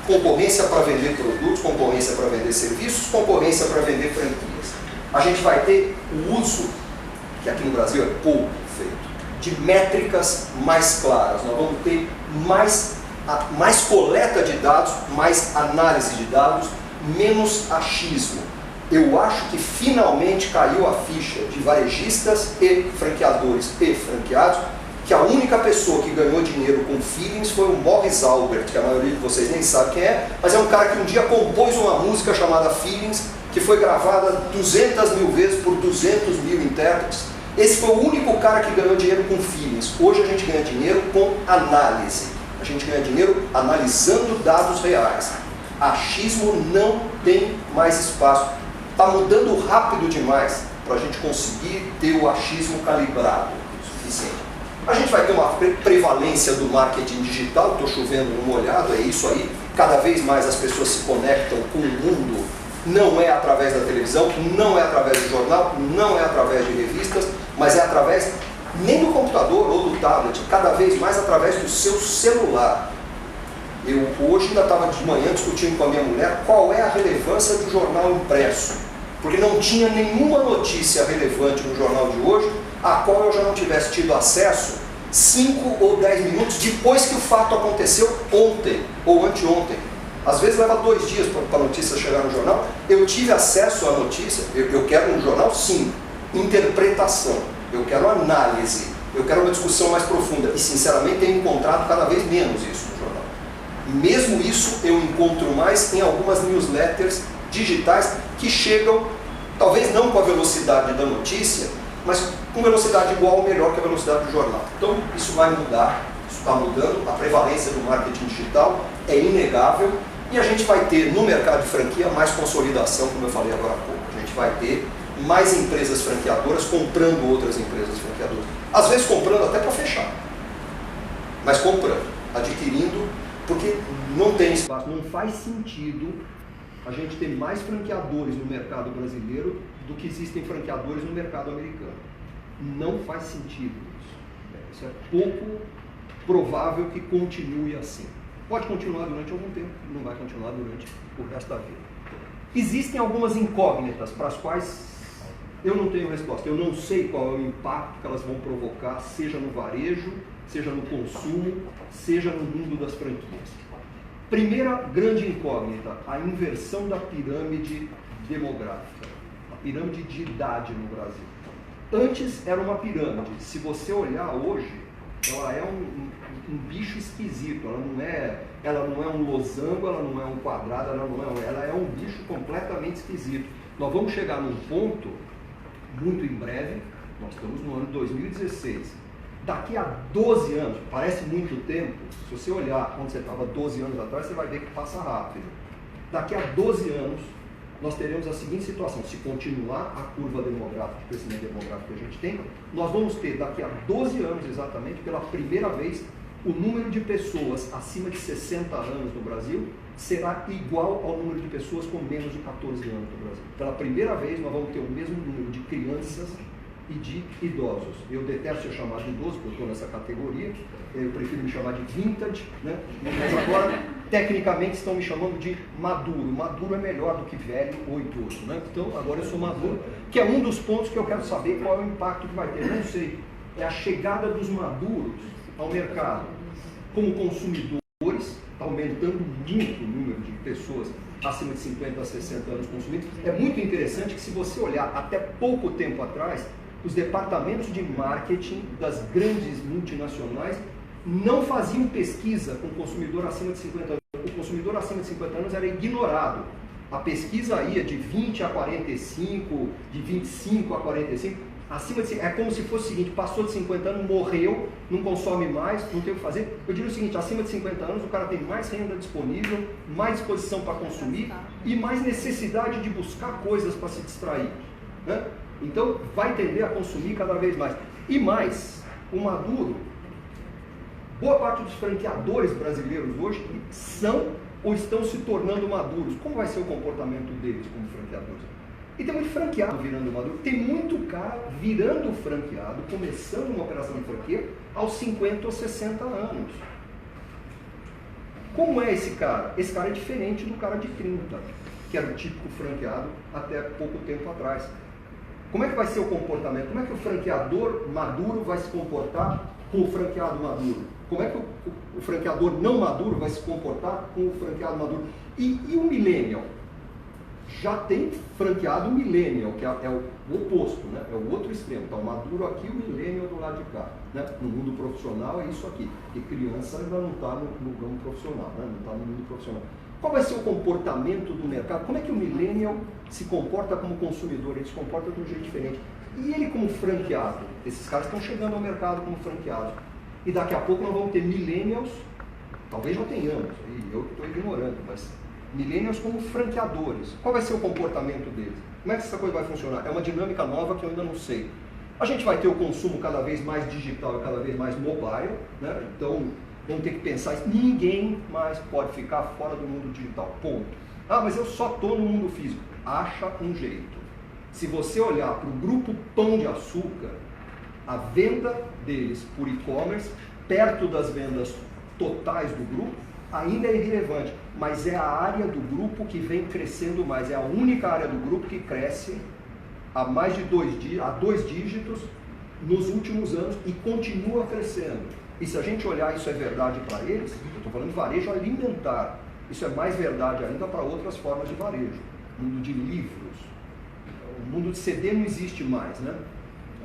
Concorrência para vender produtos, concorrência para vender serviços, concorrência para vender franquias. A gente vai ter o uso, que aqui no Brasil é pouco feito, de métricas mais claras. Nós vamos ter mais coleta de dados, mais análise de dados, menos achismo. Eu acho que finalmente caiu a ficha de varejistas e franqueadores e franqueados, que a única pessoa que ganhou dinheiro com feelings foi o Morris Albert, que a maioria de vocês nem sabe quem é, mas é um cara que um dia compôs uma música chamada Feelings, que foi gravada 200 mil vezes por 200 mil intérpretes. Esse foi o único cara que ganhou dinheiro com feelings. Hoje a gente ganha dinheiro com análise. A gente ganha dinheiro analisando dados reais. Achismo não tem mais espaço. Está mudando rápido demais para a gente conseguir ter o achismo calibrado o suficiente. A gente vai ter uma prevalência do marketing digital, estou chovendo no molhado, é isso aí. Cada vez mais as pessoas se conectam com o mundo. Não é através da televisão, não é através do jornal, não é através de revistas, mas é através nem do computador ou do tablet, cada vez mais através do seu celular. Eu hoje ainda estava de manhã discutindo com a minha mulher qual é a relevância do jornal impresso, porque não tinha nenhuma notícia relevante no jornal de hoje a qual eu já não tivesse tido acesso 5 ou 10 minutos depois que o fato aconteceu ontem ou anteontem. Às vezes leva 2 dias para a notícia chegar no jornal. Eu tive acesso à notícia, eu quero um jornal sim, interpretação, eu quero análise, eu quero uma discussão mais profunda e sinceramente tenho encontrado cada vez menos isso no jornal. Mesmo isso eu encontro mais em algumas newsletters digitais que chegam, talvez não com a velocidade da notícia, mas com velocidade igual ou melhor que a velocidade do jornal. Então isso vai mudar, isso está mudando, a prevalência do marketing digital é inegável E a gente vai ter no mercado de franquia mais consolidação, como eu falei agora há pouco. A gente vai ter mais empresas franqueadoras comprando outras empresas franqueadoras. Às vezes comprando até para fechar, mas comprando, adquirindo, porque não tem espaço. Não faz sentido a gente ter mais franqueadores no mercado brasileiro do que existem franqueadores no mercado americano. Não faz sentido isso. Isso é pouco provável que continue assim. Pode continuar durante algum tempo, não vai continuar durante o resto da vida. Existem algumas incógnitas para as quais eu não tenho resposta. Eu não sei qual é o impacto que elas vão provocar, seja no varejo, seja no consumo, seja no mundo das franquias. Primeira grande incógnita, a inversão da pirâmide demográfica, a pirâmide de idade no Brasil. Antes era uma pirâmide, se você olhar hoje, ela é um bicho esquisito, ela não é um losango, ela não é um quadrado, ela é um bicho completamente esquisito. Nós vamos chegar num ponto, muito em breve, nós estamos no ano 2016, daqui a 12 anos, parece muito tempo, se você olhar quando você estava 12 anos atrás, você vai ver que passa rápido. Daqui a 12 anos, nós teremos a seguinte situação, se continuar a curva demográfica, o crescimento demográfico que a gente tem, nós vamos ter daqui a 12 anos exatamente, pela primeira vez, o número de pessoas acima de 60 anos no Brasil será igual ao número de pessoas com menos de 14 anos no Brasil. Pela primeira vez, nós vamos ter o mesmo número de crianças e de idosos. Eu detesto ser chamado de idoso, porque eu estou nessa categoria, eu prefiro me chamar de vintage, né? Mas agora, tecnicamente, estão me chamando de maduro. Maduro é melhor do que velho ou idoso, né? Então, agora eu sou maduro, que é um dos pontos que eu quero saber qual é o impacto que vai ter. Eu não sei, é a chegada dos maduros ao mercado como consumidores, está aumentando muito o número de pessoas acima de 50 a 60 anos consumindo. É muito interessante que, se você olhar até pouco tempo atrás, os departamentos de marketing das grandes multinacionais não faziam pesquisa com o consumidor acima de 50 anos. O consumidor acima de 50 anos era ignorado. A pesquisa ia de 20 a 45, de 25 a 45. Acima de, é como se fosse o seguinte, passou de 50 anos, morreu, não consome mais, não tem o que fazer. Eu digo o seguinte, acima de 50 anos o cara tem mais renda disponível, mais disposição para consumir e mais necessidade de buscar coisas para se distrair, né? Então vai tender a consumir cada vez mais. E mais, o maduro, boa parte dos franqueadores brasileiros hoje são ou estão se tornando maduros. Como vai ser o comportamento deles como franqueadores? E tem muito franqueado virando maduro, tem muito cara virando franqueado, começando uma operação de franquia aos 50 ou 60 anos. Como é esse cara? Esse cara é diferente do cara de 30, que era o típico franqueado até pouco tempo atrás. Como é que vai ser o comportamento? Como é que o franqueador maduro vai se comportar com o franqueado maduro? Como é que o franqueador não maduro vai se comportar com o franqueado maduro? E o millennial? Já tem franqueado millennial, que é o oposto, né? É o outro extremo. Então, o maduro aqui, o millennial do lado de cá. Né? No mundo profissional é isso aqui, porque criança ainda não está no ramo profissional, né? Não está no mundo profissional. Qual vai ser o comportamento do mercado? Como é que o millennial se comporta como consumidor? Ele se comporta de um jeito diferente. E ele como franqueado? Esses caras estão chegando ao mercado como franqueados. E daqui a pouco nós vamos ter millennials, talvez já tenhamos, eu estou ignorando, mas millennials como franqueadores. Qual vai ser o comportamento deles? Como é que essa coisa vai funcionar? É uma dinâmica nova que eu ainda não sei. A gente vai ter o consumo cada vez mais digital e cada vez mais mobile, né? Então vamos ter que pensar isso. Ninguém mais pode ficar fora do mundo digital, ponto. Ah, mas eu só estou no mundo físico. Acha um jeito. Se você olhar para o grupo Pão de Açúcar, a venda deles por e-commerce, perto das vendas totais do grupo, ainda é irrelevante, mas é a área do grupo que vem crescendo mais, é a única área do grupo que cresce há mais de 2 dígitos nos últimos anos e continua crescendo. E se a gente olhar, isso é verdade para eles, eu estou falando de varejo alimentar, isso é mais verdade ainda para outras formas de varejo, mundo de livros, o mundo de CD não existe mais, né?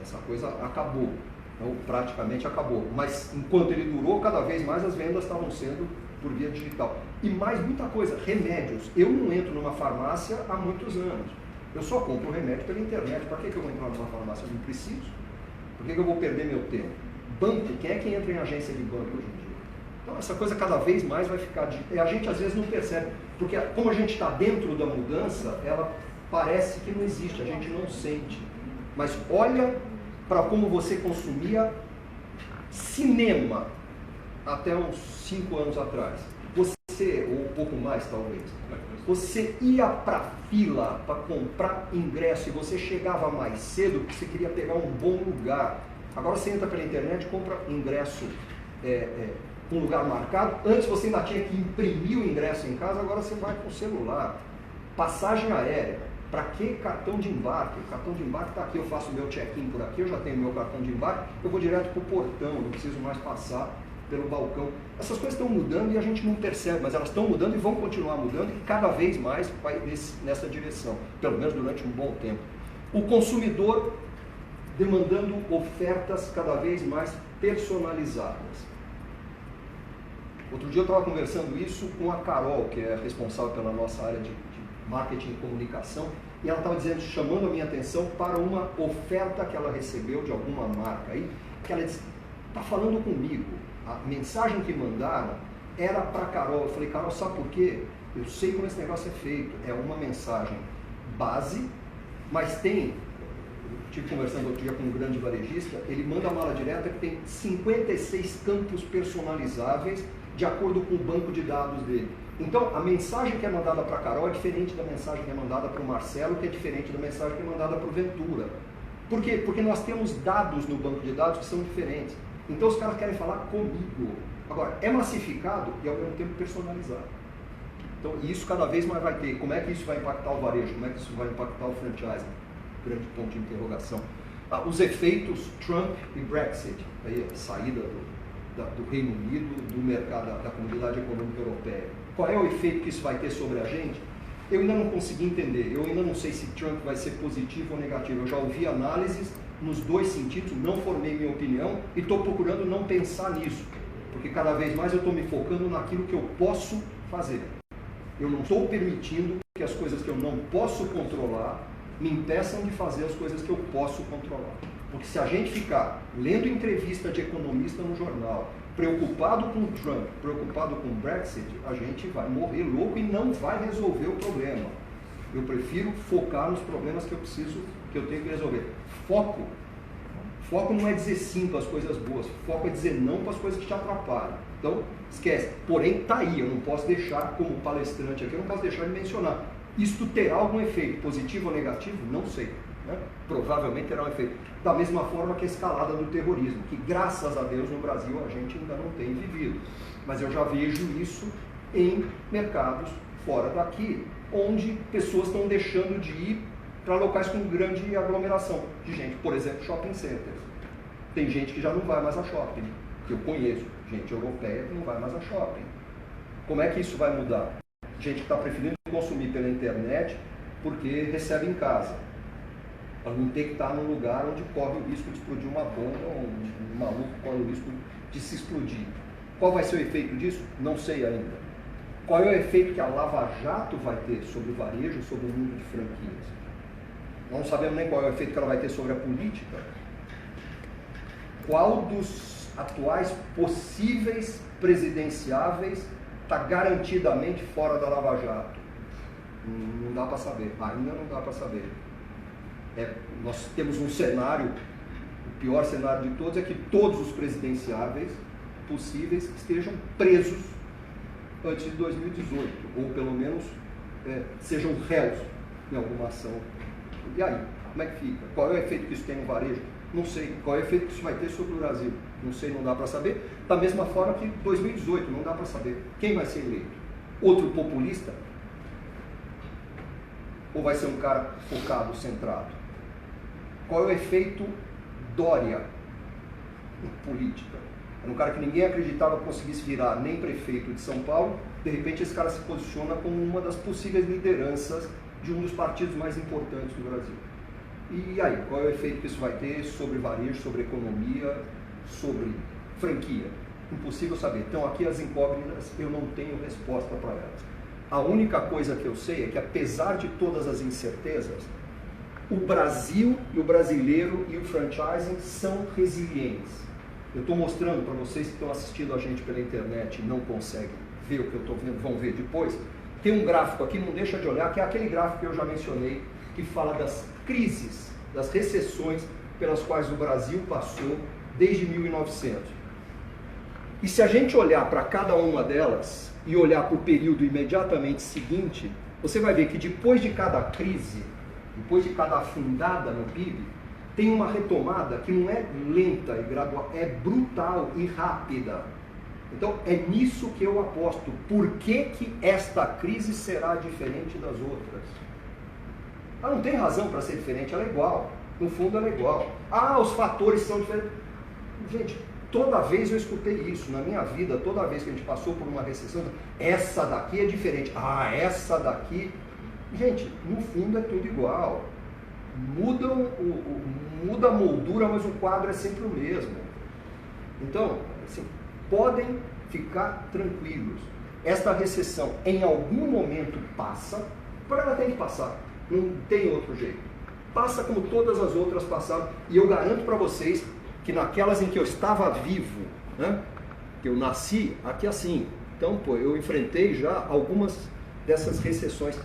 Essa coisa acabou, então praticamente acabou, mas enquanto ele durou, cada vez mais as vendas estavam sendo por via digital. E mais muita coisa, remédios. Eu não entro numa farmácia há muitos anos. Eu só compro remédio pela internet. Para que eu vou entrar numa farmácia? Eu não preciso. Por que eu vou perder meu tempo? Banco, quem é que entra em agência de banco hoje em dia? Então essa coisa cada vez mais vai ficar... A gente às vezes não percebe, porque como a gente está dentro da mudança, ela parece que não existe, a gente não sente. Mas olha para como você consumia cinema até uns 5 anos atrás. Você, ou um pouco mais talvez, você ia para fila para comprar ingresso e você chegava mais cedo porque você queria pegar um bom lugar. Agora você entra pela internet e compra ingresso com lugar marcado. Antes você ainda tinha que imprimir o ingresso em casa, agora você vai com o celular. Passagem aérea. Para que cartão de embarque? O cartão de embarque está aqui, eu faço o meu check-in por aqui, eu já tenho meu cartão de embarque, eu vou direto para o portão, não preciso mais passar pelo balcão. Essas coisas estão mudando e a gente não percebe, mas elas estão mudando e vão continuar mudando e cada vez mais vai nessa direção, pelo menos durante um bom tempo. O consumidor demandando ofertas cada vez mais personalizadas. Outro dia eu estava conversando isso com a Carol, que é responsável pela nossa área de marketing e comunicação, e ela estava dizendo, chamando a minha atenção para uma oferta que ela recebeu de alguma marca aí, que ela disse, está falando comigo, a mensagem que mandaram era para a Carol. Eu falei, Carol, sabe por quê? Eu sei como esse negócio é feito, é uma mensagem base, mas tem, eu estive conversando outro dia com um grande varejista, ele manda a mala direta que tem 56 campos personalizáveis de acordo com o banco de dados dele. Então, a mensagem que é mandada para a Carol é diferente da mensagem que é mandada para o Marcelo, que é diferente da mensagem que é mandada para o Ventura. Por quê? Porque nós temos dados no banco de dados que são diferentes. Então, os caras querem falar comigo. Agora, é massificado e, ao mesmo tempo, personalizado. Então, isso cada vez mais vai ter. Como é que isso vai impactar o varejo? Como é que isso vai impactar o franchising? Grande ponto de interrogação. Os efeitos Trump e Brexit, aí a saída do Reino Unido, do mercado da Comunidade Econômica Europeia. Qual é o efeito que isso vai ter sobre a gente? Eu ainda não consegui entender, eu ainda não sei se Trump vai ser positivo ou negativo. Eu já ouvi análises nos dois sentidos, não formei minha opinião e estou procurando não pensar nisso, porque cada vez mais eu estou me focando naquilo que eu posso fazer. Eu não estou permitindo que as coisas que eu não posso controlar me impeçam de fazer as coisas que eu posso controlar. Porque se a gente ficar lendo entrevista de economista no jornal, preocupado com Trump, preocupado com Brexit, a gente vai morrer louco e não vai resolver o problema. Eu prefiro focar nos problemas que eu tenho que resolver. Foco não é dizer sim para as coisas boas, foco é dizer não para as coisas que te atrapalham. Então, esquece. Porém, está aí, eu não posso deixar, como palestrante aqui, eu não posso deixar de mencionar. Isto terá algum efeito, positivo ou negativo? Não sei. Né? Provavelmente terá um efeito. Da mesma forma que a escalada do terrorismo, que graças a Deus no Brasil a gente ainda não tem vivido. Mas eu já vejo isso em mercados fora daqui, onde pessoas estão deixando de ir para locais com grande aglomeração de gente. Por exemplo, shopping centers. Tem gente que já não vai mais a shopping, que eu conheço. Gente europeia que não vai mais a shopping. Como é que isso vai mudar? Gente que está preferindo consumir pela internet porque recebe em casa. Para não ter que estar num lugar onde corre o risco de explodir uma bomba, ou um maluco corre o risco de se explodir. Qual vai ser o efeito disso? Não sei ainda. Qual é o efeito que a Lava Jato vai ter sobre o varejo, sobre o mundo de franquias? Não sabemos nem qual é o efeito que ela vai ter sobre a política. Qual dos atuais possíveis presidenciáveis está garantidamente fora da Lava Jato? Não dá para saber, ainda não dá para saber. Nós temos um cenário, o pior cenário de todos é que todos os presidenciáveis possíveis estejam presos antes de 2018, ou pelo menos sejam réus em alguma ação. E aí, como é que fica? Qual é o efeito que isso tem no varejo? Não sei. Qual é o efeito que isso vai ter sobre o Brasil? Não sei, não dá para saber. Da mesma forma que 2018, não dá para saber. Quem vai ser eleito? Outro populista? Ou vai ser um cara focado, centrado? Qual é o efeito Dória em política? Era um cara que ninguém acreditava que conseguisse virar nem prefeito de São Paulo. De repente esse cara se posiciona como uma das possíveis lideranças de um dos partidos mais importantes do Brasil. E aí, qual é o efeito que isso vai ter sobre varejo, sobre economia, sobre franquia? Impossível saber. Então aqui as incógnitas, eu não tenho resposta para elas. A única coisa que eu sei é que apesar de todas as incertezas, o Brasil e o brasileiro e o franchising são resilientes. Eu estou mostrando para vocês que estão assistindo a gente pela internet e não conseguem ver o que eu estou vendo, vão ver depois. Tem um gráfico aqui, não deixa de olhar, que é aquele gráfico que eu já mencionei, que fala das crises, das recessões pelas quais o Brasil passou desde 1900. E se a gente olhar para cada uma delas e olhar para o período imediatamente seguinte, você vai ver que depois de cada crise, depois de cada afundada no PIB, tem uma retomada que não é lenta e gradual, é brutal e rápida. Então é nisso que eu aposto. Por que esta crise será diferente das outras? Ela não tem razão para ser diferente, ela é igual. No fundo ela é igual. Ah, os fatores são diferentes. Gente, toda vez eu escutei isso na minha vida, toda vez que a gente passou por uma recessão, essa daqui é diferente. Ah, essa daqui... Gente, no fundo é tudo igual. Muda a moldura, mas o quadro é sempre o mesmo. Então, assim, podem ficar tranquilos. Esta recessão, em algum momento, passa, para ela tem que passar. Não tem outro jeito. Passa como todas as outras passaram. E eu garanto para vocês que naquelas em que eu estava vivo, né, que eu nasci, aqui assim. Então, eu enfrentei já algumas dessas recessões.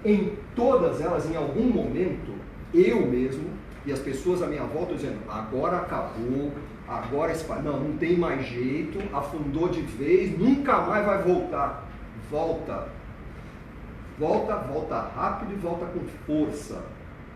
Em todas elas, em algum momento, eu mesmo e as pessoas à minha volta dizendo, agora acabou, agora não tem mais jeito, afundou de vez, nunca mais vai voltar. Volta rápido e volta com força.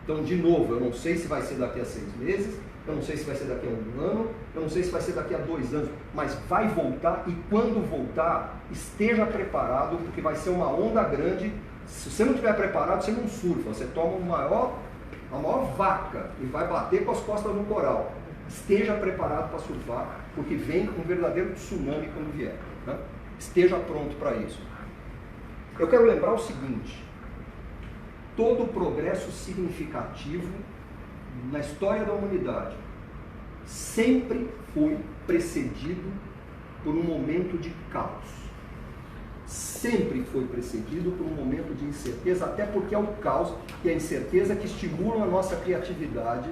Então, de novo, eu não sei se vai ser daqui a 6 meses, eu não sei se vai ser daqui a 1 ano, eu não sei se vai ser daqui a 2 anos, mas vai voltar, e quando voltar, esteja preparado, porque vai ser uma onda grande. Se você não estiver preparado, você não surfa, você toma a maior vaca e vai bater com as costas no coral. Esteja preparado para surfar, porque vem um verdadeiro tsunami quando vier. Né? Esteja pronto para isso. Eu quero lembrar o seguinte: todo progresso significativo na história da humanidade sempre foi precedido por um momento de caos. Sempre foi precedido por um momento de incerteza, até porque é o caos e a incerteza que estimulam a nossa criatividade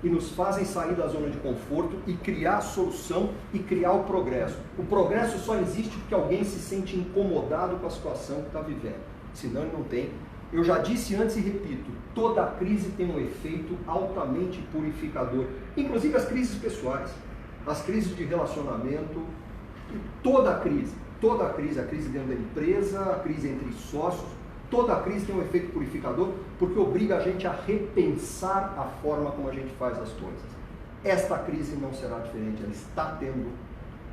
e nos fazem sair da zona de conforto e criar a solução e criar o progresso. O progresso só existe porque alguém se sente incomodado com a situação que está vivendo, senão ele não tem. Eu já disse antes e repito, toda crise tem um efeito altamente purificador, inclusive as crises pessoais, as crises de relacionamento, toda a crise, a crise dentro da empresa, a crise entre sócios, toda a crise tem um efeito purificador porque obriga a gente a repensar a forma como a gente faz as coisas. Esta crise não será diferente, ela está tendo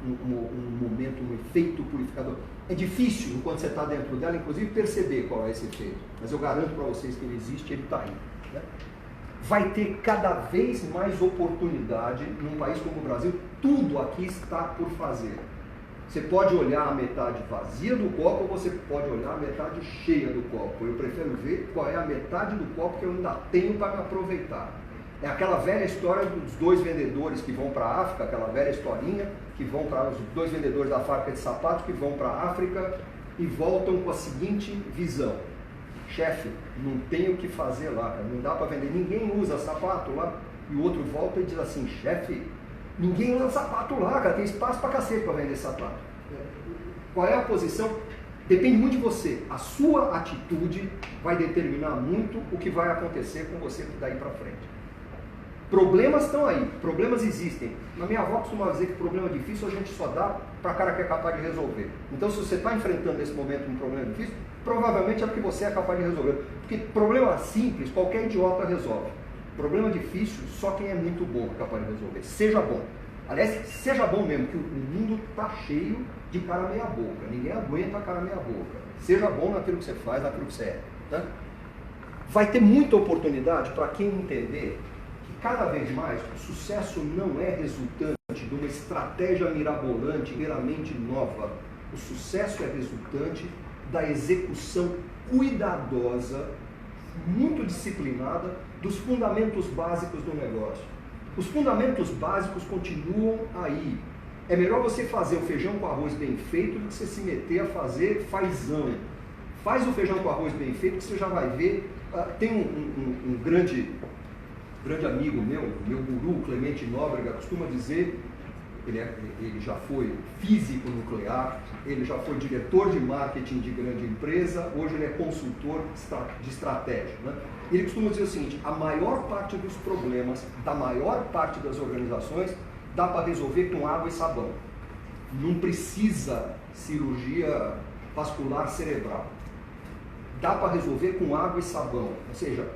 um momento, um efeito purificador. É difícil, enquanto você está dentro dela, inclusive, perceber qual é esse efeito, mas eu garanto para vocês que ele existe, ele está aí. Né? Vai ter cada vez mais oportunidade num país como o Brasil, tudo aqui está por fazer. Você pode olhar a metade vazia do copo ou você pode olhar a metade cheia do copo. Eu prefiro ver qual é a metade do copo que eu ainda tenho para me aproveitar. É aquela velha história dos 2 vendedores que vão para a África, aquela velha historinha, que vão para os 2 vendedores da fábrica de sapatos que vão para a África e voltam com a seguinte visão: chefe, não tem o que fazer lá, cara, não dá para vender, ninguém usa sapato lá. E o outro volta e diz assim: chefe, ninguém usa sapato lá, cara, tem espaço pra cacete para vender sapato. Qual é a posição? Depende muito de você. A sua atitude vai determinar muito o que vai acontecer com você daí para frente. Problemas estão aí, problemas existem. Na minha avó costumava dizer que problema difícil a gente só dá para cara que é capaz de resolver. Então, se você está enfrentando nesse momento um problema difícil, provavelmente é porque você é capaz de resolver. Porque problema simples, qualquer idiota resolve. Problema difícil, só quem é muito bom é capaz de resolver. Seja bom. Aliás, seja bom mesmo, que o mundo está cheio de cara meia boca. Ninguém aguenta a cara meia boca. Seja bom naquilo que você faz, naquilo que você é. Né? Vai ter muita oportunidade para quem entender que cada vez mais o sucesso não é resultante de uma estratégia mirabolante, meramente nova. O sucesso é resultante da execução cuidadosa, muito disciplinada, dos fundamentos básicos do negócio. Os fundamentos básicos continuam aí. É melhor você fazer o feijão com arroz bem feito do que você se meter a fazer fazão. Faz o feijão com arroz bem feito que você já vai ver. Tem um grande amigo meu guru, Clemente Nóbrega, costuma dizer, ele já foi físico nuclear, ele já foi diretor de marketing de grande empresa, hoje ele é consultor de estratégia. Né? Ele costuma dizer o seguinte: a maior parte dos problemas da maior parte das organizações dá para resolver com água e sabão. Não precisa cirurgia vascular cerebral. Dá para resolver com água e sabão, ou seja,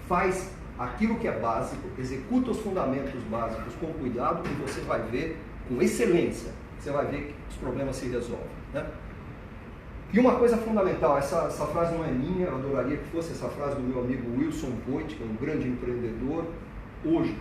faz aquilo que é básico, executa os fundamentos básicos com cuidado e você vai ver com excelência, você vai ver que os problemas se resolvem. Né? E uma coisa fundamental, essa frase não é minha, eu adoraria que fosse essa frase do meu amigo Wilson Voigt, que é um grande empreendedor, hoje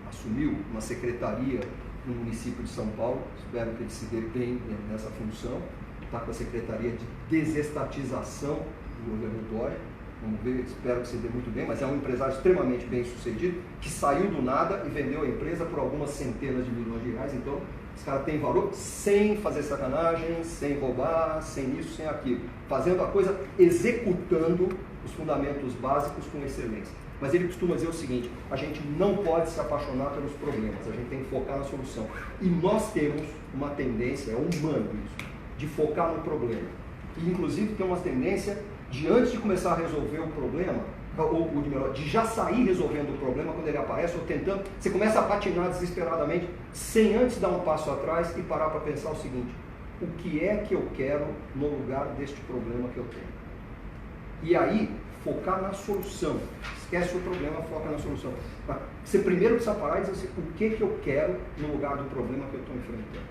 assumiu uma secretaria no município de São Paulo, espero que ele se dê bem nessa função, está com a Secretaria de Desestatização do governo Dória, vamos ver, espero que se dê muito bem, mas é um empresário extremamente bem sucedido, que saiu do nada e vendeu a empresa por algumas centenas de milhões de reais. Então, esse cara tem valor sem fazer sacanagem, sem roubar, sem isso, sem aquilo, fazendo a coisa, executando os fundamentos básicos com excelência. Mas ele costuma dizer o seguinte: a gente não pode se apaixonar pelos problemas, a gente tem que focar na solução. E nós temos uma tendência, é humano isso, de focar no problema. E inclusive tem uma tendência de, antes de começar a resolver o problema, ou melhor, de já sair resolvendo o problema quando ele aparece, ou tentando, você começa a patinar desesperadamente, sem antes dar um passo atrás e parar para pensar o seguinte: o que é que eu quero no lugar deste problema que eu tenho? E aí, focar na solução. Esquece o problema, foca na solução. Você primeiro precisa parar e dizer assim: o que eu quero no lugar do problema que eu estou enfrentando?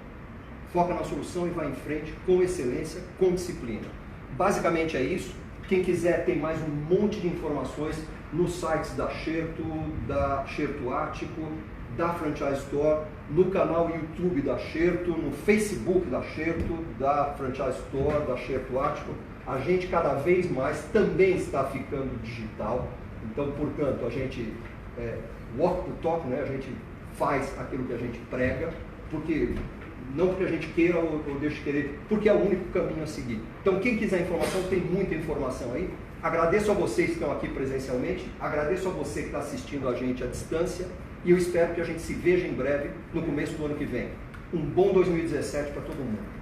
Foca na solução e vai em frente com excelência, com disciplina. Basicamente é isso. Quem quiser tem mais um monte de informações nos sites da Xerto, da Xerto Ático, da Franchise Store, no canal YouTube da Xerto, no Facebook da Xerto, da Franchise Store, da Xerto Ático. A gente cada vez mais também está ficando digital. Então, portanto, a gente walk the talk, né? A gente faz aquilo que a gente prega, não porque a gente queira ou deixe de querer, porque é o único caminho a seguir. Então, quem quiser informação, tem muita informação aí. Agradeço a vocês que estão aqui presencialmente, agradeço a você que está assistindo a gente à distância, e eu espero que a gente se veja em breve, no começo do ano que vem. Um bom 2017 para todo mundo.